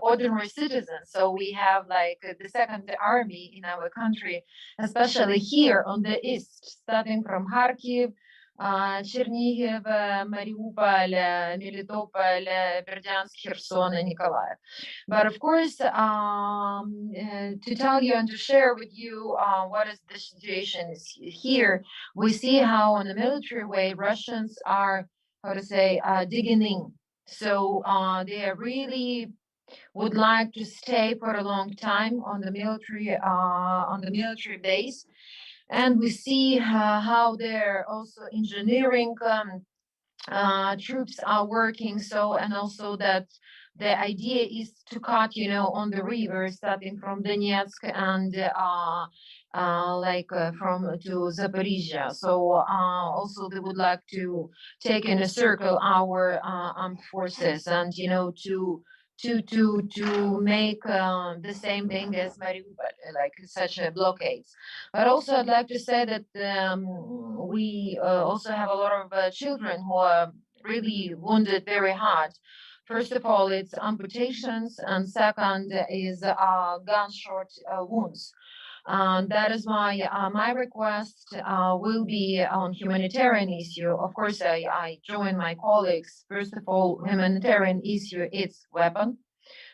[SPEAKER 13] ordinary citizens. So we have like the second army in our country, especially here on the east, starting from Kharkiv, Chernihiv, Mariupol, Melitopol, Berdyansk, Kherson, and Nikolaev. But of course, to tell you and to share with you what is the situation is here, we see how in the military way Russians are, how to say, digging in. So they are really would like to stay for a long time on the military base, and we see how they're also engineering troops are working. So, and also that the idea is to cut, on the river, starting from Donetsk and from to Zaporizhia. So also they would like to take in a circle our armed forces and, to make the same thing as Mariupol, like such a blockades. But also I'd like to say that we also have a lot of children who are really wounded very hard. First of all, it's amputations, and second is gunshot wounds. That is why my request will be on humanitarian issue. Of course, I join my colleagues. First of all, humanitarian issue, it's weapon,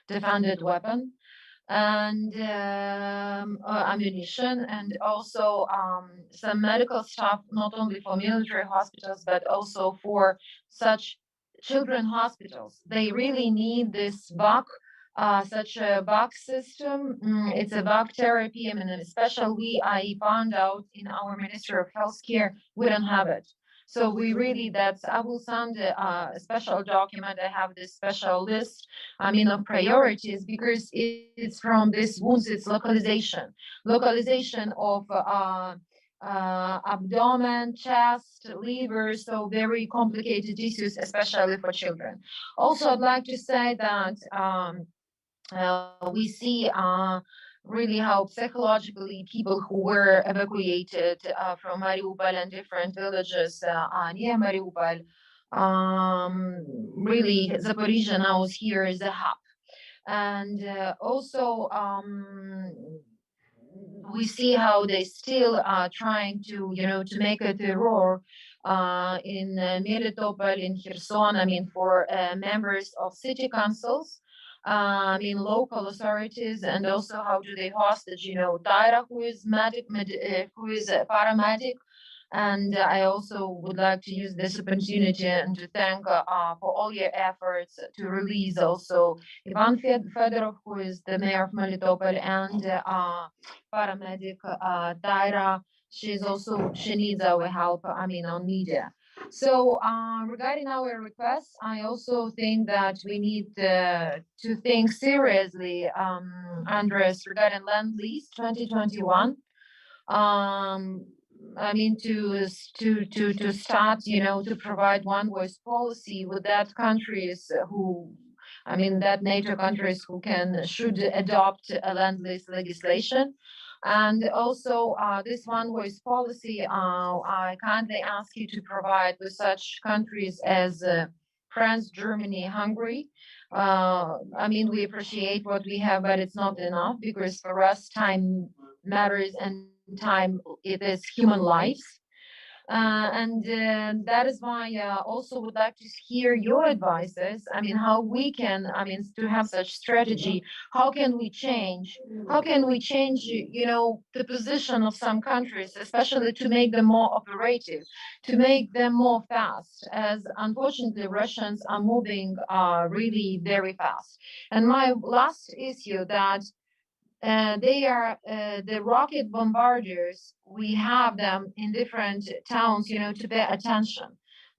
[SPEAKER 13] defended weapon, and ammunition, and also some medical stuff, not only for military hospitals, but also for such children hospitals. They really need this VAC, such a VAC system. It's a VAC therapy. I mean, especially I found out in our Ministry of Healthcare, we don't have it. So we really, I will send a special document. I have this special list, of priorities, because it's from this wounds, it's localization of abdomen, chest, liver, so very complicated issues, especially for children. Also, I'd like to say that we see really how psychologically people who were evacuated from Mariupol and different villages near Mariupol, really Zaporizhia now is here as a hub. And also we see how they still are trying to, to make a terror in Melitopol, in Kherson, for members of city councils, local authorities, and also how do they hostage, Tyra, who is who is a paramedic. And I also would like to use this opportunity and to thank for all your efforts to release also Ivan Fedorov, who is the mayor of Melitopol, and paramedic Tyra. She needs our help, on media. So regarding our requests, I also think that we need to think seriously, Andres, regarding Land Lease 2021. To start, to provide one voice policy with that countries who, that NATO countries who should adopt a land lease legislation. And also this one voice policy, I kindly ask you to provide with such countries as France, Germany, Hungary. I mean, we appreciate what we have, but it's not enough because for us, time matters and time it is human lives. That is why I also would like to hear your advices. I mean, how we can, I mean, to have such strategy, how can we change? How can we change, you know, the position of some countries, especially to make them more operative, to make them more fast, as unfortunately Russians are moving really very fast. And my last issue that they are the rocket bombardiers. We have them in different towns, you know, to pay attention.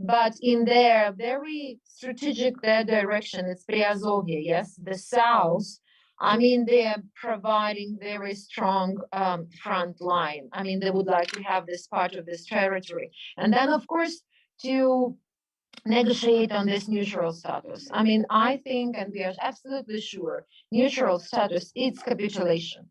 [SPEAKER 13] But in their very strategic their direction, it's Priazovye, yes, the south. I mean, they are providing very strong front line. I mean, they would like to have this part of this territory. And then, of course, to negotiate on this neutral status. I mean, I think, and we are absolutely sure, neutral status is capitulation.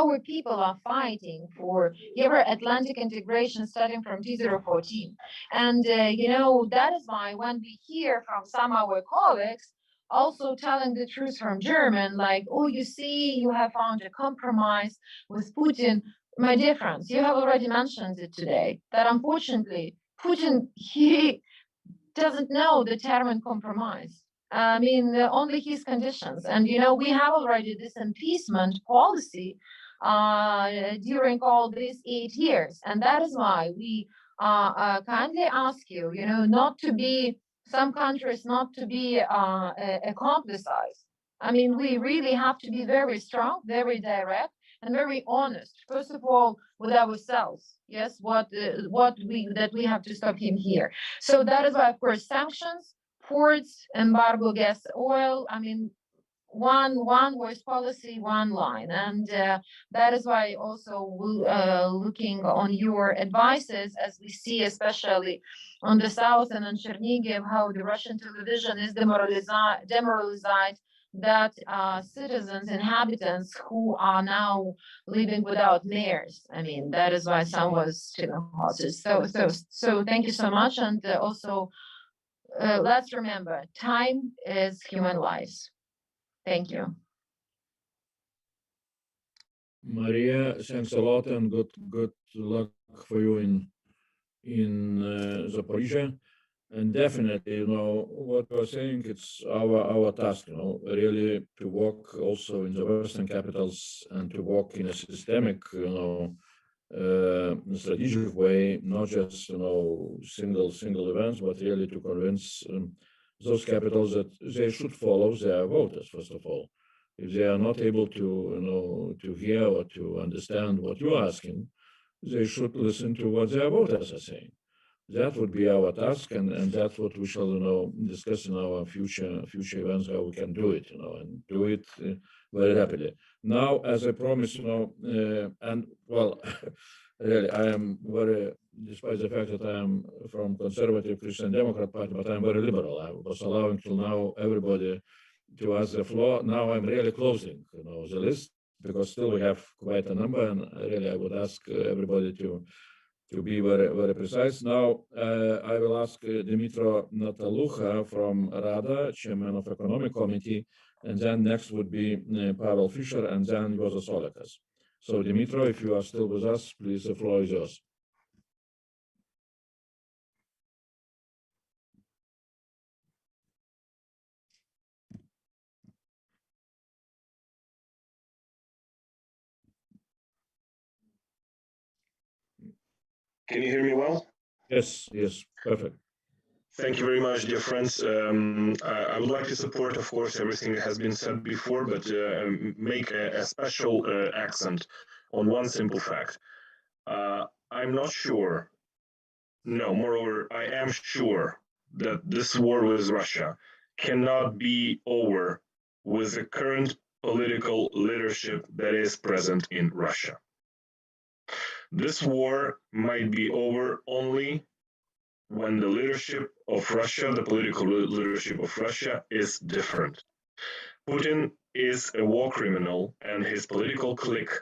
[SPEAKER 13] Our people are fighting for Euro-Atlantic integration starting from 2014. And, you know, that is why when we hear from some of our colleagues also telling the truth from German, like, oh, you see, you have found a compromise with Putin. My dear friends, you have already mentioned it today, that unfortunately, Putin, he doesn't know the term compromise. I mean, only his conditions. And, you know, we have already this appeasement policy during all these 8 years. And that is why we kindly ask you, you know, not to be, some countries not to be accomplices. I mean, we really have to be very strong, very direct, and very honest. First of all, with ourselves. Yes, what we have to stop him here. So that is why, of course, sanctions, ports, embargo, gas, oil. I mean, one voice policy, one line, and that is why also looking on your advices, as we see, especially on the south and in Chernigiv, how the Russian television is demoralized that citizens, inhabitants who are now living without mayors. I mean, that is why some was taken hostage. So thank you so much. And also, let's remember, time is human lives. Thank you.
[SPEAKER 1] Maria, thanks a lot and good luck for you in Zaporizhia. And definitely, you know, what you're saying, it's our task, you know, really to work also in the Western capitals and to work in a systemic, you know, strategic way, not just, you know, single events, but really to convince those capitals that they should follow their voters, first of all. If they are not able to, you know, to hear or to understand what you're asking, they should listen to what their voters are saying. That would be our task, and that's what we shall, you know, discuss in our future events, how we can do it, you know, and do it very rapidly. Now, as I promised, you know, and well, really, I am very, despite the fact that I am from Conservative Christian Democrat Party, but I'm very liberal. I was allowing till now everybody to ask the floor. Now I'm really closing, you know, the list, because still we have quite a number, and really I would ask everybody to be very, very precise. Now, I will ask Dmytro Natalucha from Rada, Chairman of Economic Committee, and then next would be Pavel Fischer, and then Juozas Olekas. So, Dmytro, if you are still with us, please, the floor is yours.
[SPEAKER 14] Can you hear me well?
[SPEAKER 1] Yes, perfect.
[SPEAKER 14] Thank you very much, dear friends. I would like to support, of course, everything that has been said before, but make a special accent on one simple fact. I'm not sure, no, moreover, I am sure that this war with Russia cannot be over with the current political leadership that is present in Russia. This war might be over only when the leadership of Russia, the political leadership of Russia, is different. Putin is a war criminal, and his political clique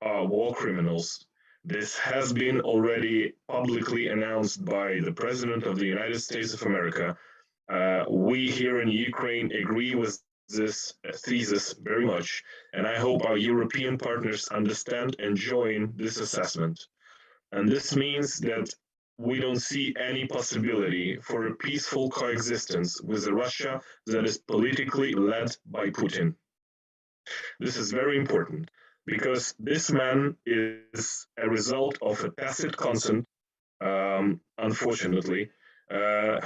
[SPEAKER 14] are war criminals. This has been already publicly announced by the President of the United States of America We here in Ukraine agree with this thesis very much, and I hope our European partners understand and join this assessment. And this means that we don't see any possibility for a peaceful coexistence with a Russia that is politically led by Putin. This is very important because this man is a result of a tacit consent, unfortunately,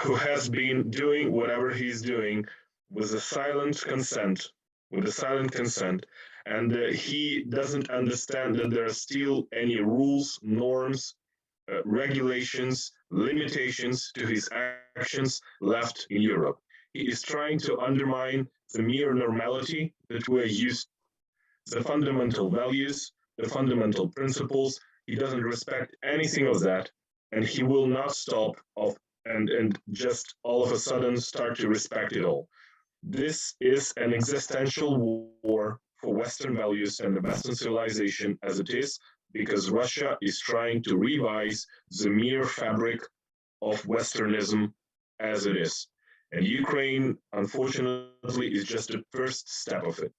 [SPEAKER 14] who has been doing whatever he's doing with a silent consent, and he doesn't understand that there are still any rules, norms, regulations, limitations to his actions left in Europe. He is trying to undermine the mere normality that we're used to, the fundamental values, the fundamental principles. He doesn't respect anything of that, and he will not stop and just all of a sudden start to respect it all. This is an existential war for Western values and the Western civilization as it is, because Russia is trying to revise the mere fabric of Westernism as it is. And Ukraine, unfortunately, is just the first step of it.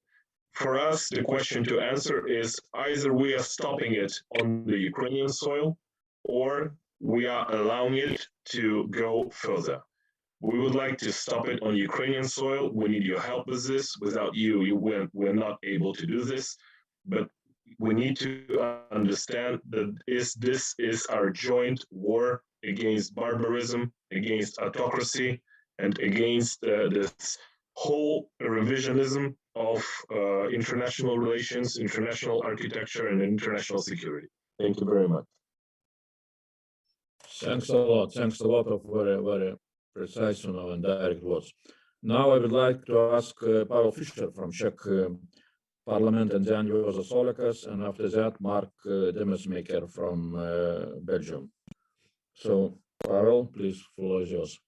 [SPEAKER 14] For us, the question to answer is either we are stopping it on the Ukrainian soil or we are allowing it to go further. We would like to stop it on Ukrainian soil. We need your help with this. Without you, we're not able to do this. But we need to understand that this is our joint war against barbarism, against autocracy, and against this whole revisionism of international relations, international architecture, and international security. Thank you very much.
[SPEAKER 1] Thanks a lot. Thanks a lot of very, very precise and direct words. Now I would like to ask Pavel Fischer from Czech Parliament, and then Juozas Olekas, and after that Mark Demesmaker from Belgium. So Pavel, please, floor is yours.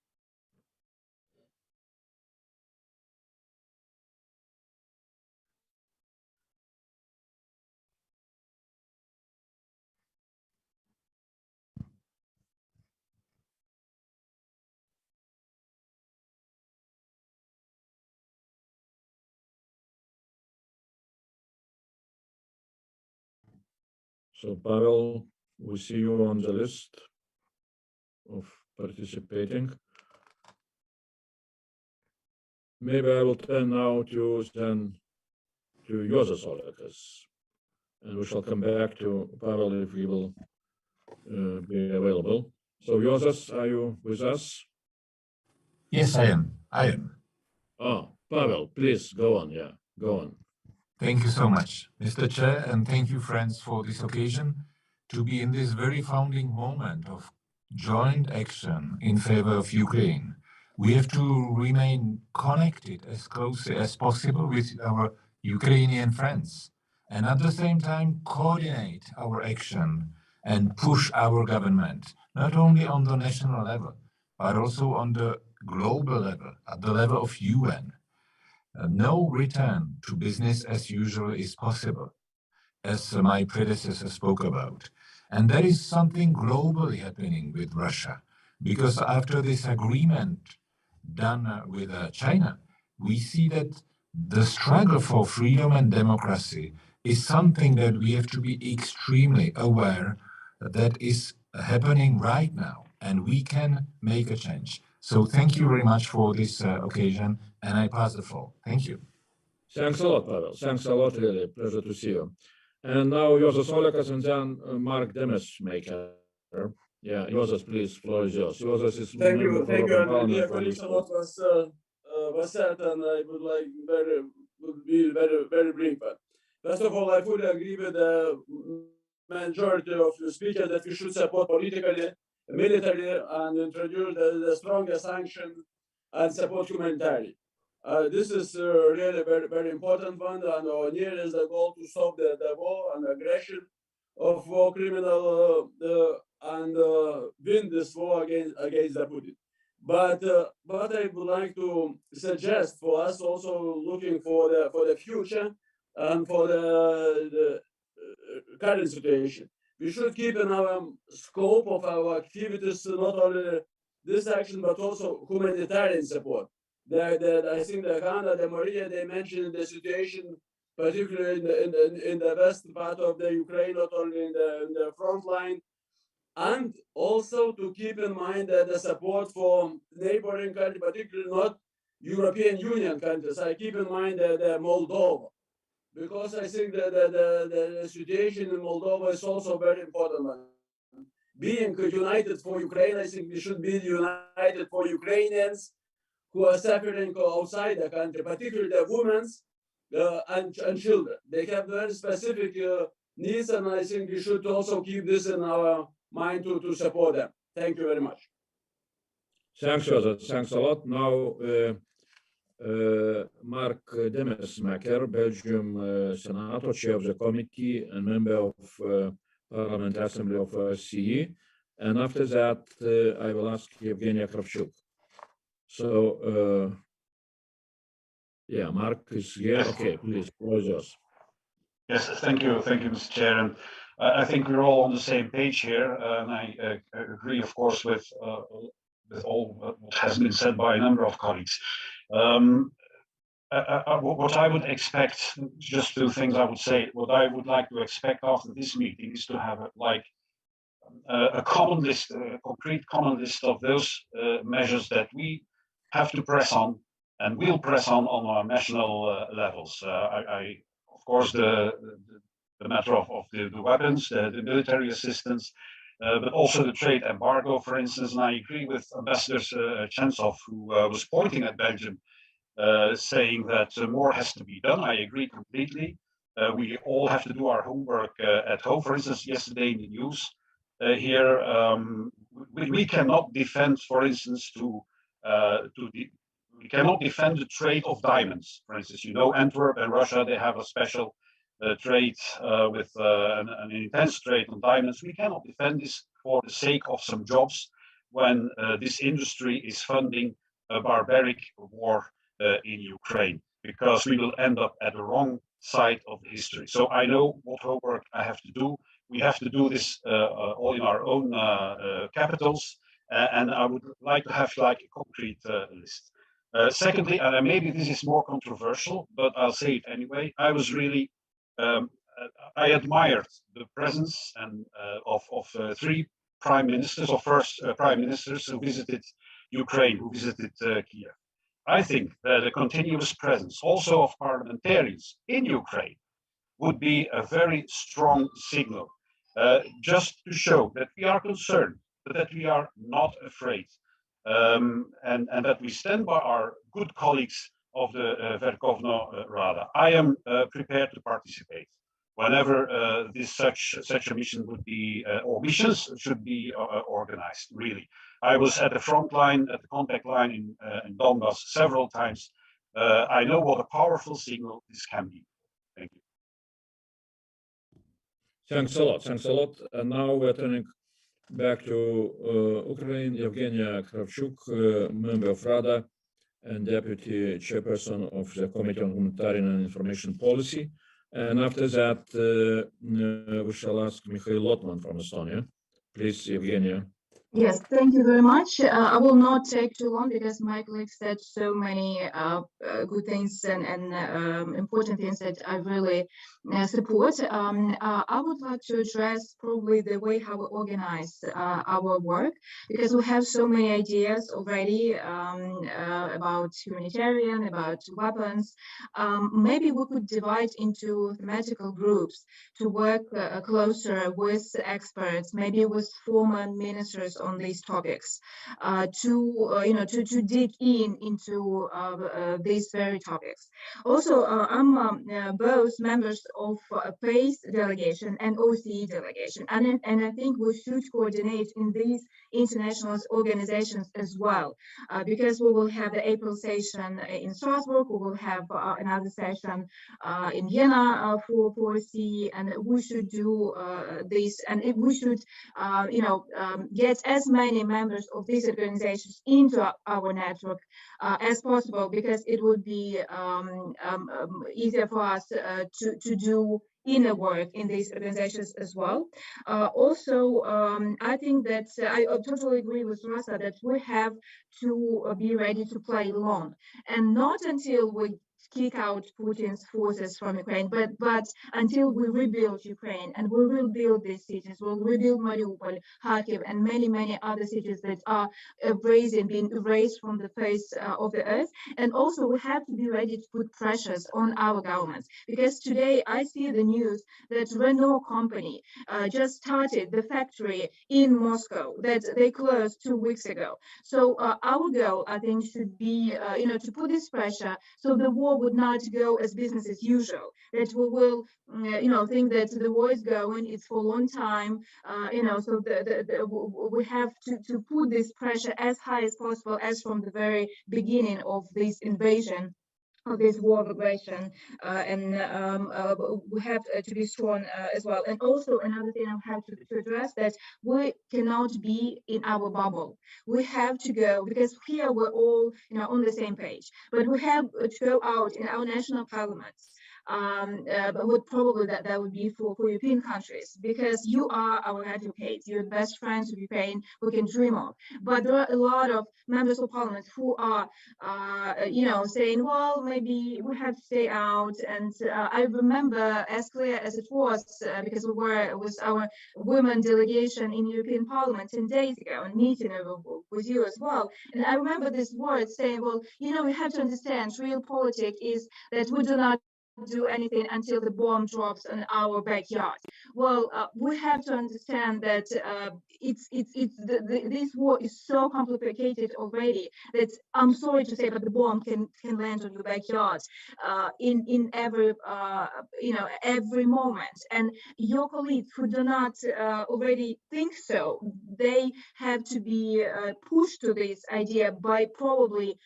[SPEAKER 1] So Pavel, we see you on the list of participating. Maybe I will turn now to Juozas Olekas, and we shall come back to Pavel if he will be available. So Juozas, are you with us?
[SPEAKER 15] Yes, I am.
[SPEAKER 1] Oh, Pavel, please go on. Yeah, go on.
[SPEAKER 15] Thank you so much, Mr. Chair, and thank you, friends, for this occasion to be in this very founding moment of joint action in favor of Ukraine. We have to remain connected as closely as possible with our Ukrainian friends, and at the same time coordinate our action and push our government, not only on the national level, but also on the global level, at the level of UN. No return to business as usual is possible, as my predecessor spoke about. And there is something globally happening with Russia, because after this agreement done with China, we see that the struggle for freedom and democracy is something that we have to be extremely aware that is happening right now, and we can make a change. So thank you very much for this occasion, and I pass the floor. Thank you.
[SPEAKER 1] Thanks a lot, Pavel. Thanks a lot, really. Pleasure to see you. And now Juozas Olekas and then Mark Demesmaker. Yeah, Juozas, please, floor is yours. Juozas is
[SPEAKER 16] thank you, and dear colleagues, a lot was said, and I would be very brief. But first of all, I fully agree with the majority of the speakers that we should support politically, militarily, and introduce the strongest sanction and support humanitarian. This is really very important one, and our near is the goal to stop the war and aggression of war criminal and win this war against the Putin. But what I would like to suggest for us also looking for the future and for the current situation, we should keep in our scope of our activities not only this action, but also humanitarian support. I think the Ghana, the Maria, they mentioned the situation, particularly in the west part of the Ukraine, not only in the front line, and also to keep in mind that the support for neighboring countries, particularly not European Union countries. I keep in mind the Moldova, because I think that the situation in Moldova is also very important one. Being united for Ukraine, I think we should be united for Ukrainians who are suffering outside the country, particularly the women and children. They have very specific needs, and I think we should also keep this in our mind to support them. Thank you very much.
[SPEAKER 1] Thanks, Joseph. Thanks a lot. Now, Mark Demesmaeker, Belgium Senator, Chair of the Committee and Member of Parliament Assembly of CE. And after that, I will ask Evgenia Kravchuk. So, yeah, Mark is here.
[SPEAKER 17] Yes.
[SPEAKER 1] Okay, please, floor is yours.
[SPEAKER 17] Yes, thank you, Mr. Chair. And I think we're all on the same page here, and I agree, of course, with all what has been said by a number of colleagues. What I would expect, just two things I would say, what I would like to expect after this meeting is to have a common list, a concrete common list of those measures that we have to press on and will press on our national levels. Of course, the matter of the weapons, the military assistance, but also the trade embargo, for instance. And I agree with Ambassador Chensov, who was pointing at Belgium, saying that more has to be done. I agree completely. We all have to do our homework at home. For instance, yesterday in the news here, we cannot defend, for instance, we cannot defend the trade of diamonds. For instance, you know, Antwerp and Russia, they have a special trade with an intense trade on diamonds. We cannot defend this for the sake of some jobs when this industry is funding a barbaric war in Ukraine, because we will end up at the wrong side of history. So I know what homework I have to do. We have to do this all in our own capitals, and I would like to have like a concrete list. Secondly, and maybe this is more controversial, but I'll say it anyway, I was really, I admired the presence of three prime ministers, or first prime ministers who visited Ukraine, who visited Kiev. I think that a continuous presence also of parliamentarians in Ukraine would be a very strong signal, just to show that we are concerned, but that we are not afraid, and that we stand by our good colleagues of the Verkhovna Rada. I am prepared to participate whenever such a mission would be, or missions should be organized, really. I was at the front line, at the contact line in Donbass several times. I know what a powerful signal this can be. Thank you.
[SPEAKER 1] Thanks a lot. Thanks a lot. And now we're turning back to Ukraine. Evgenia Kravchuk, member of Rada and deputy chairperson of the Committee on Humanitarian and Information Policy. And after that, we shall ask Mikhail Lotman from Estonia. Please, Evgenia.
[SPEAKER 18] Yes, thank you very much. I will not take too long because my colleagues said so many good things and important things that I really support. I would like to address probably the way how we organize our work, because we have so many ideas already about humanitarian, about weapons. Maybe we could divide into thematical groups to work closer with experts, maybe with former ministers on these topics, to dig into these very topics. Also, I'm both members of PACE delegation and OCE delegation, and I think we should coordinate in these international organizations as well, because we will have the April session in Strasbourg, we will have another session in Vienna for CE, and we should do this, and we should get as many members of these organizations into our network as possible, because it would be easier for us to do inner work in these organizations as well. Also, I think that I totally agree with Rasa that we have to be ready to play along, and not until we kick out Putin's forces from Ukraine, but until we rebuild Ukraine, and we will build these cities, we'll rebuild Mariupol, Kharkiv, and many other cities that are being erased from the face of the earth. And also we have to be ready to put pressures on our governments, because today I see the news that Renault company just started the factory in Moscow that they closed 2 weeks ago. So our goal, I think, should be to put this pressure so the war would not go as business as usual, that we will think that the war is going, it's for a long time, so we have to put this pressure as high as possible, as from the very beginning of this invasion, of this war of aggression, and we have to be strong as well. And also another thing I have to address, that we cannot be in our bubble. We have to go, because here we're all on the same page, but we have to go out in our national parliaments. But probably that would be for European countries, because you are our advocates, you're the best friends of Ukraine we can dream of. But there are a lot of members of parliament who are, saying, well, maybe we have to stay out. And I remember, as clear as it was, because we were with our women delegation in European Parliament 10 days ago and meeting with you as well. And I remember this word saying, well, we have to understand real politics is that we do not do anything until the bomb drops in our backyard. Well, we have to understand that this war is so complicated already that I'm sorry to say, but the bomb can land on your backyard in every every moment. And your colleagues who do not already think so, they have to be pushed to this idea by probably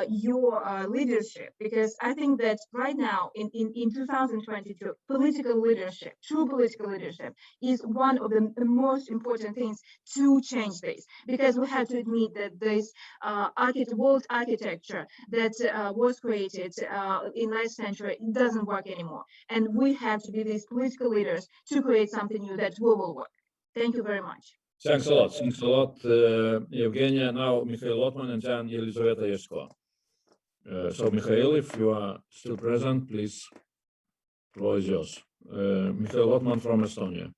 [SPEAKER 18] your leadership, because I think that right now in 2022, political leadership, true political leadership, is one of the most important things to change this, because we have to admit that this world architecture that was created in last century doesn't work anymore, and we have to be these political leaders to create something new that will work. Thank you very much.
[SPEAKER 1] Thanks a lot. Thanks a lot, Evgenia. Now, Mikhail Lotman and then Elizaveta Yesko. So, Mikhail, if you are still present, please, floor is yours. Mikhail Lotman from Estonia.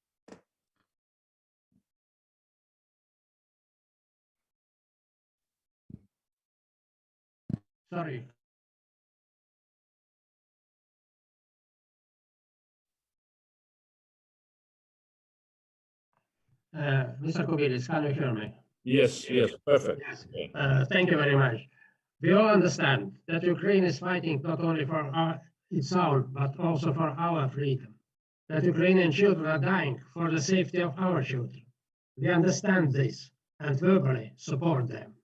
[SPEAKER 19] Sorry. Mr. Kubilis, can you hear me?
[SPEAKER 1] Yes, perfect.
[SPEAKER 19] Yes. Thank you very much. We all understand that Ukraine is fighting not only for its own, but also for our freedom. That Ukrainian children are dying for the safety of our children. We understand this and verbally support them.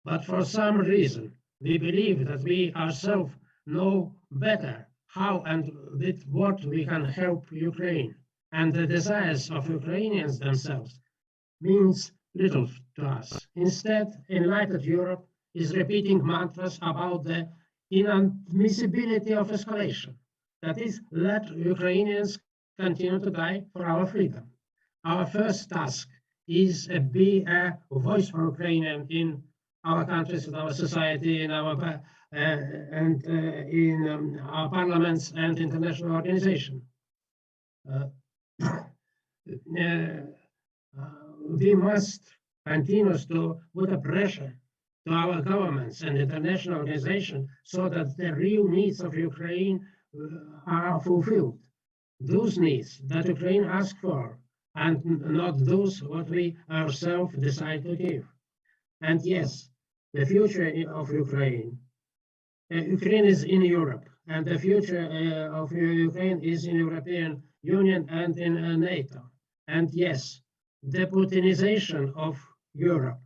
[SPEAKER 19] But for some reason, we believe that we ourselves know better how and with what we can help Ukraine. And the desires of Ukrainians themselves means little to us. Instead, enlightened Europe is repeating mantras about the inadmissibility of escalation. That is, let Ukrainians continue to die for our freedom. Our first task is be a voice for Ukrainians in our countries, in our society, in our in our parliaments and international organizations. We must continue to put a pressure to our governments and international organizations so that the real needs of Ukraine are fulfilled. Those needs that Ukraine asks for, and not those what we ourselves decide to give. And yes, the future of Ukraine. Ukraine is in Europe, and the future of Ukraine is in European Union and in NATO. And yes, the Putinization of Europe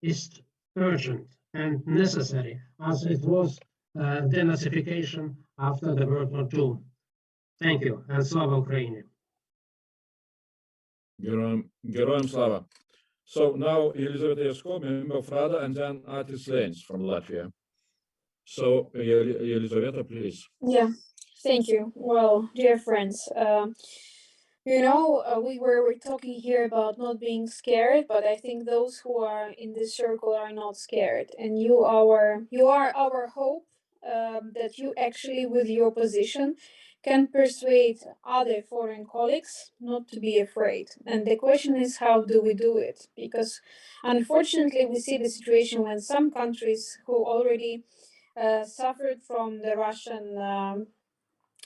[SPEAKER 19] is urgent and necessary, as it was denazification after the World War II. Thank you, and Slava Ukraini.
[SPEAKER 1] Geroim Slava. So now Elizaveta Yesko, member of Rada, and then Artis Lēns from Latvia. So Elizaveta, please.
[SPEAKER 2] Yeah.
[SPEAKER 20] Thank you. Well, dear friends, we're talking here about not being scared, but I think those who are in this circle are not scared, and you are our hope. That you actually, with your position, can persuade other foreign colleagues not to be afraid. And the question is, how do we do it? Because unfortunately, we see the situation when some countries who already suffered from the Russian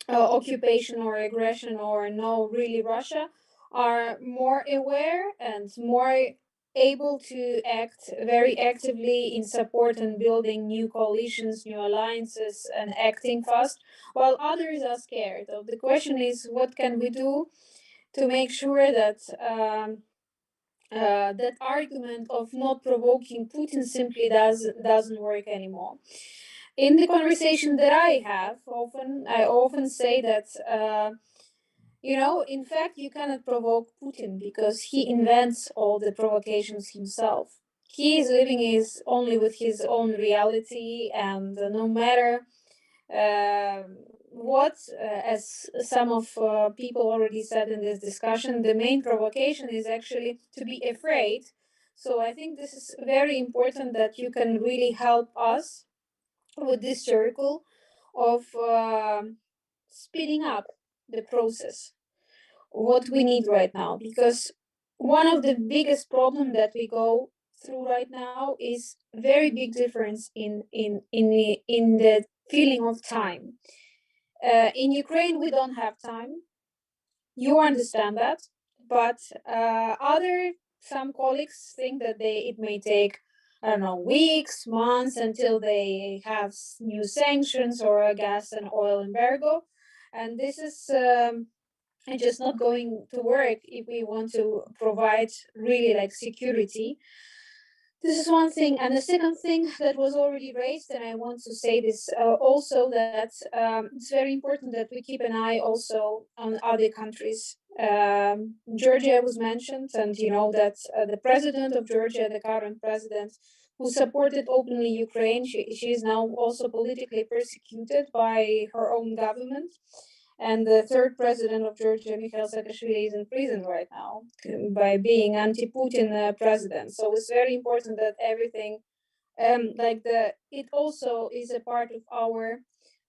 [SPEAKER 20] occupation or aggression or no really Russia are more aware and more able to act very actively in support and building new coalitions, new alliances, and acting fast, while others are scared. So the question is, what can we do to make sure that that argument of not provoking Putin simply doesn't work anymore? In the conversation that I often say that in fact, you cannot provoke Putin because he invents all the provocations himself. He is living only with his own reality, and no matter what, as some of people already said in this discussion, the main provocation is actually to be afraid. So I think this is very important that you can really help us with this circle of speeding up the process, what we need right now, because one of the biggest problem that we go through right now is very big difference in the feeling of time. In Ukraine, we don't have time. You understand that, but some colleagues think that it may take, I don't know, weeks, months until they have new sanctions or a gas and oil embargo, and this is just not going to work if we want to provide really like security. This is one thing. And the second thing that was already raised, and I want to say this also, that it's very important that we keep an eye also on other countries. Georgia was mentioned, and you know that the president of Georgia, the current president, who supported openly Ukraine, she is now also politically persecuted by her own government. And the third president of Georgia, Mikhail Saakashvili, is in prison right now by being anti-Putin president. So it's very important that everything, it also is a part of our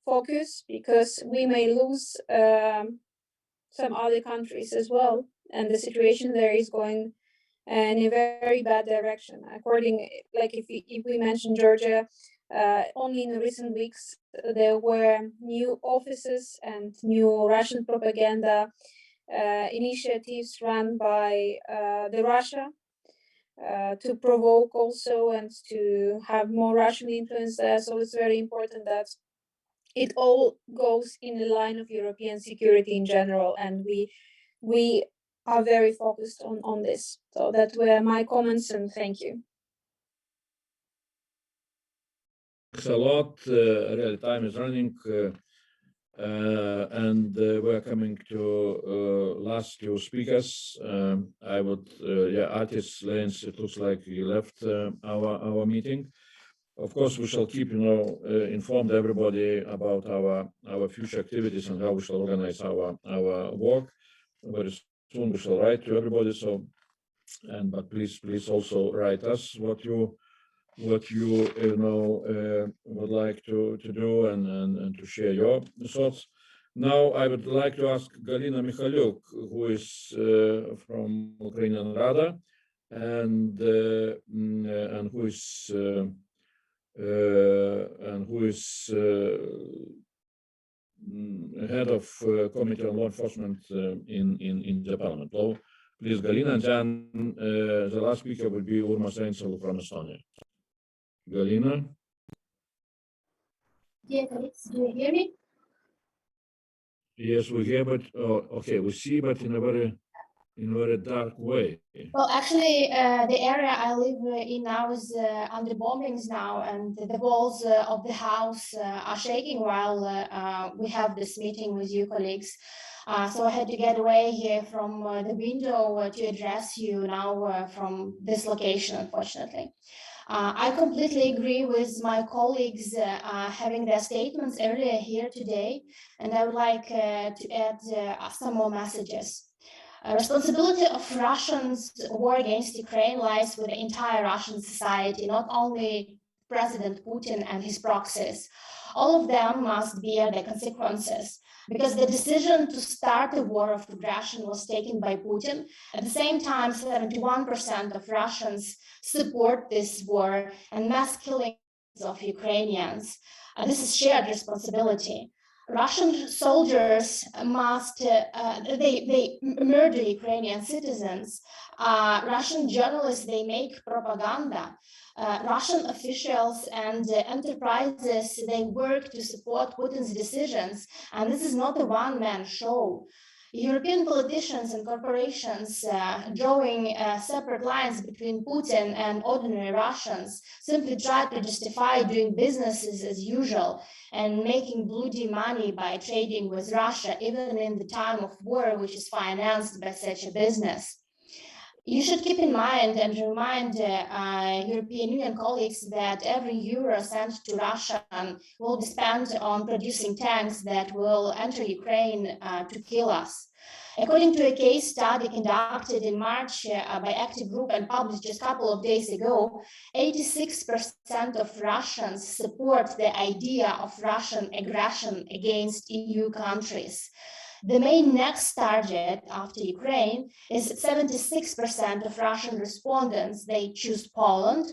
[SPEAKER 20] focus, because we may lose some other countries as well, and the situation there is going in a very bad direction. If we mention Georgia, only in the recent weeks there were new offices and new Russian propaganda initiatives run by the Russia to provoke also and to have more Russian influence there. So it's very important that it all goes in the line of European security in general, and we are very focused on this. So that were my comments, and thank you.
[SPEAKER 1] Thanks a lot. Really, time is running, and we're coming to last two speakers. I would, Artis Lanes, it looks like he left our meeting. Of course, we shall keep, informed everybody about our future activities and how we shall organize our work. Very soon we shall write to everybody. So, but please also write us what you would like to do and to share your thoughts. Now I would like to ask Galina Mikhalyuk, who is from Ukrainian Rada, and who is head of Committee on Law Enforcement in the Parliament. Please, Galina, and then the last speaker will be Urmas Reinsalu from Estonia. Galina?
[SPEAKER 21] Dear colleagues, do you hear me?
[SPEAKER 1] Yes, we hear, but okay, we see, but in a very dark way.
[SPEAKER 21] Well, actually, the area I live in now is under bombings now, and the walls of the house are shaking while we have this meeting with you colleagues. So I had to get away here from the window to address you now from this location, unfortunately. I completely agree with my colleagues having their statements earlier here today, and I would like to add some more messages. Responsibility of Russians' war against Ukraine lies with the entire Russian society, not only President Putin and his proxies. All of them must bear the consequences, because the decision to start the war of aggression was taken by Putin. At the same time, 71% of Russians support this war and mass killings of Ukrainians. This is shared responsibility. Russian soldiers must, they murder Ukrainian citizens. Russian journalists, they make propaganda. Russian officials and enterprises, they work to support Putin's decisions. And this is not a one-man show. European politicians and corporations drawing separate lines between Putin and ordinary Russians simply try to justify doing businesses as usual and making bloody money by trading with Russia, even in the time of war, which is financed by such a business. You should keep in mind and remind European Union colleagues that every euro sent to Russia will be spent on producing tanks that will enter Ukraine to kill us. According to a case study conducted in March by Active Group and published just a couple of days ago, 86% of Russians support the idea of Russian aggression against EU countries. The main next target after Ukraine is 76% of Russian respondents, they choose Poland.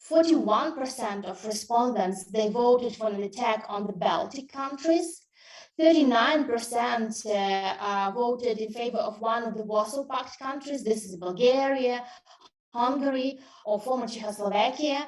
[SPEAKER 21] 41% of respondents, they voted for an attack on the Baltic countries. 39% voted in favor of one of the Warsaw Pact countries. This is Bulgaria, Hungary, or former Czechoslovakia.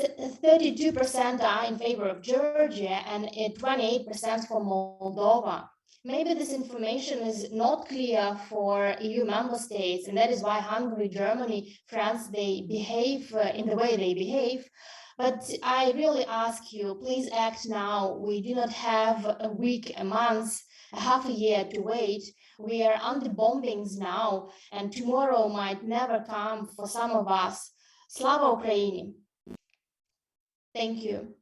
[SPEAKER 21] 32% are in favor of Georgia and 28% for Moldova. Maybe this information is not clear for EU member states, and that is why Hungary, Germany, France, they behave in the way they behave. But I really ask you, please act now. We do not have a week, a month, a half a year to wait. We are under bombings now, and tomorrow might never come for some of us. Slava Ukraini. Thank you.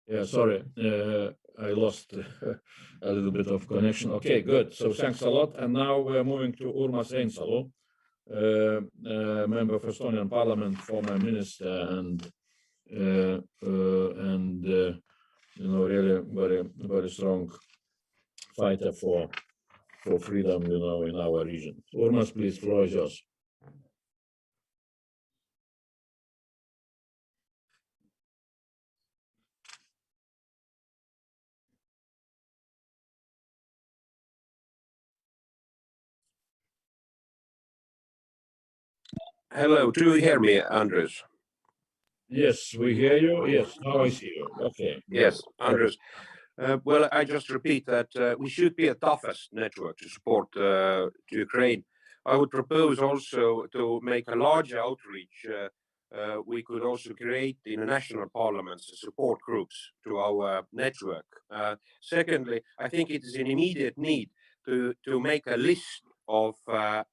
[SPEAKER 1] Yeah, sorry, I lost a little bit of connection. Okay, good. So thanks a lot. And now we're moving to Urmas Reinsalu, member of Estonian Parliament, former minister, and you know, really very strong fighter for freedom, you know, in our region. Urmas, please, floor is yours.
[SPEAKER 3] Hello, do you hear me, Andres?
[SPEAKER 1] Yes, we hear you. Yes, now I see you. Okay.
[SPEAKER 3] Yes, Andres. Well, I just repeat that we should be a toughest network to support to Ukraine. I would propose also to make a larger outreach. We could also create in the national parliaments support groups to our network. Secondly, I think it is an immediate need to make a list of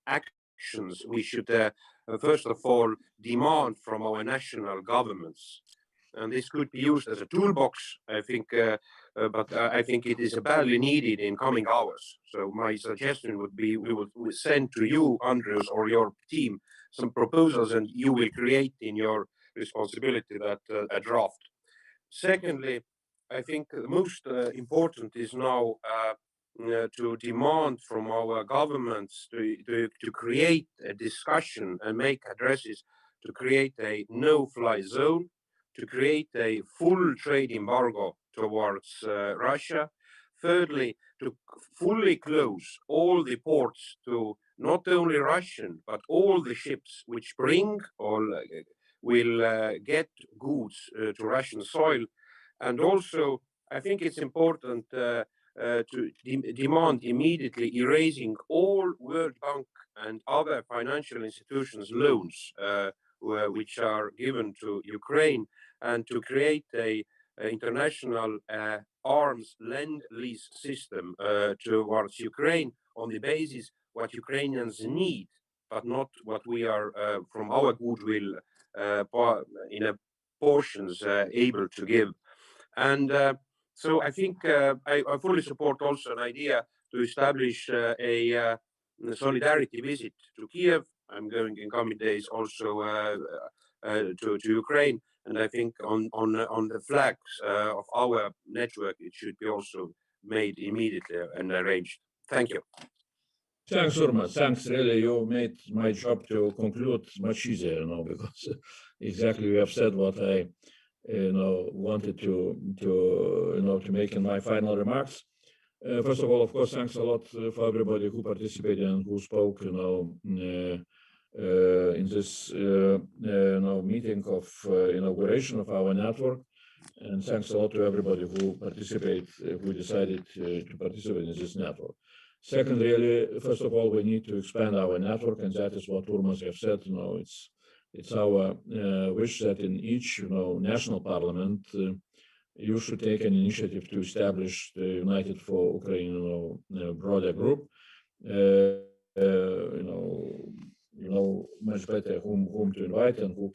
[SPEAKER 3] actions we should first of all demand from our national governments. And this could be used as a toolbox, I think, but I think it is badly needed in coming hours. So my suggestion would be we will send to you, Andres, or your team some proposals, and you will create in your responsibility that a draft. Secondly, I think the most important is now to demand from our governments to create a discussion and make addresses to create a no-fly zone, to create a full trade embargo towards Russia. Thirdly, to fully close all the ports to not only Russian, but all the ships which bring or will get goods to Russian soil. And also, I think it's important to demand immediately erasing all World Bank and other financial institutions' loans which are given to Ukraine, and to create a international arms lend-lease system towards Ukraine on the basis what Ukrainians need, but not what we are from our goodwill in a portions able to give. And so I think I fully support also an idea to establish a solidarity visit to Kiev. I'm going in coming days also to Ukraine, and I think on the flags of our network it should be also made immediately and arranged. Thank you.
[SPEAKER 1] Thanks, Urma. Thanks, really. You made my job to conclude much easier, because exactly you have said what I, wanted to make in my final remarks. First of all, of course, thanks a lot for everybody who participated and who spoke, in this, meeting of inauguration of our network. And thanks a lot to everybody who who decided to participate in this network. Second, really, first of all, we need to expand our network, and that is what Urmas have said. It's our wish that in each, national parliament, you should take an initiative to establish the United for Ukraine, broader group. Much better whom to invite and who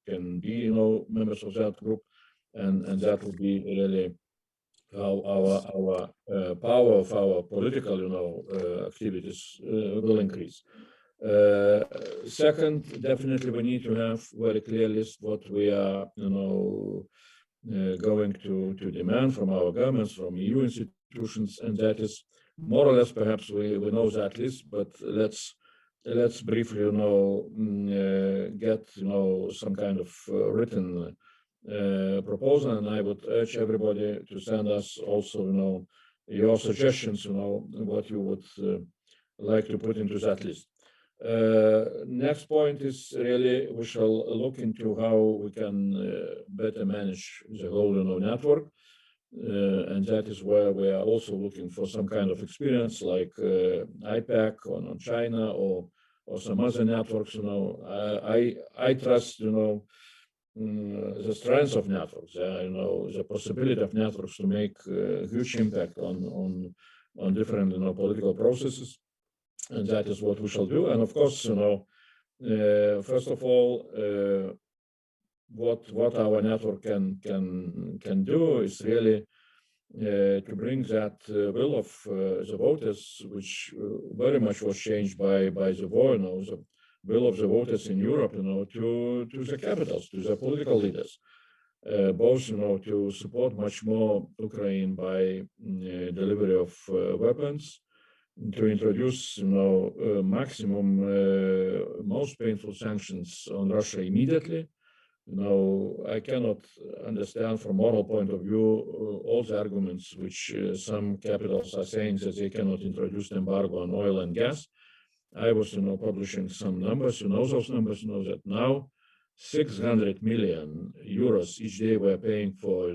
[SPEAKER 1] can be, members of that group, and that would be really how our power of our political, activities will increase. Second, definitely we need to have very clear list what we are, going to demand from our governments, from EU institutions, and that is more or less perhaps we know that list, but let's briefly, get some kind of written proposal, and I would urge everybody to send us also, your suggestions, what you would like to put into that list. Next point is really we shall look into how we can better manage the whole network, and that is where we are also looking for some kind of experience like IPAC on China or some other networks. I trust the strength of networks, the possibility of networks to make a huge impact on different political processes, and that is what we shall do. And of course, first of all, what our network can do is really to bring that will of the voters, which very much was changed by the war, the will of the voters in Europe, to the capitals, to the political leaders, both, to support much more Ukraine by delivery of weapons, to introduce, maximum, most painful sanctions on Russia immediately. I cannot understand from moral point of view all the arguments which some capitals are saying that they cannot introduce embargo on oil and gas. I was, publishing some numbers. Those numbers, that now 600 million euros each day we're paying for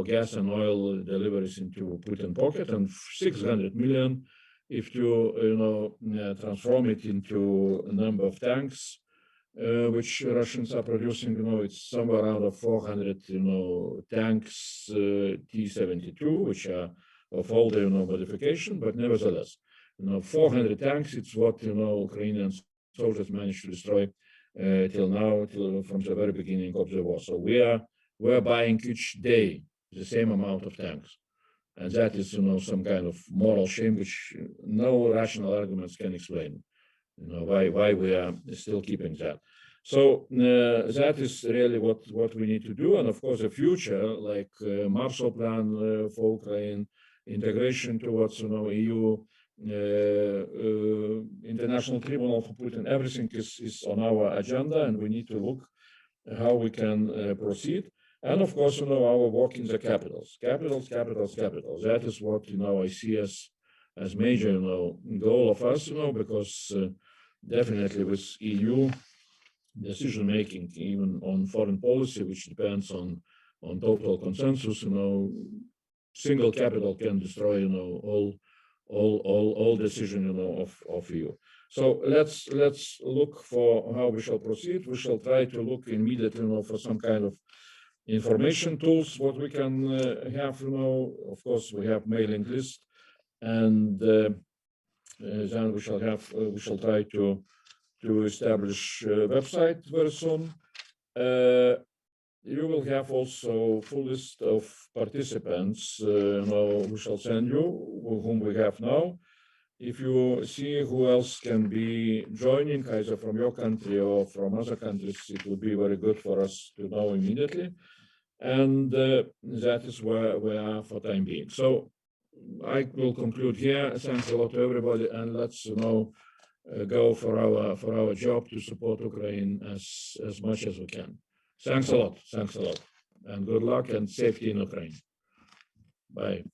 [SPEAKER 1] gas and oil deliveries into Putin pocket, and 600 million if you transform it into a number of tanks which Russians are producing. It's somewhere around 400 tanks T-72, which are of older modification, but nevertheless 400 tanks. It's what Ukrainian soldiers managed to destroy till now, from the very beginning of the war. So we're buying each day the same amount of tanks, and that is some kind of moral shame which no rational arguments can explain. Why we are still keeping that. So that is really what we need to do, and of course the future, like Marshall Plan for Ukraine, integration towards EU, International Tribunal for Putin, everything is on our agenda, and we need to look how we can proceed. And of course, our work in the capitals. That is what I see as major goal of us, because definitely with EU decision making, even on foreign policy, which depends on total consensus, single capital can destroy all decision of EU. So let's look for how we shall proceed. We shall try to look immediately, for some kind of information tools, what we can have. Of course, we have mailing list, and then we shall try to establish a website very soon. You will have also full list of participants. We shall send you whom we have now. If you see who else can be joining, either from your country or from other countries, it would be very good for us to know immediately. And that is where we are for time being. So I will conclude here. Thanks a lot to everybody, and let's go for our job to support Ukraine as much as we can. Thanks a lot, and good luck and safety in Ukraine. Bye.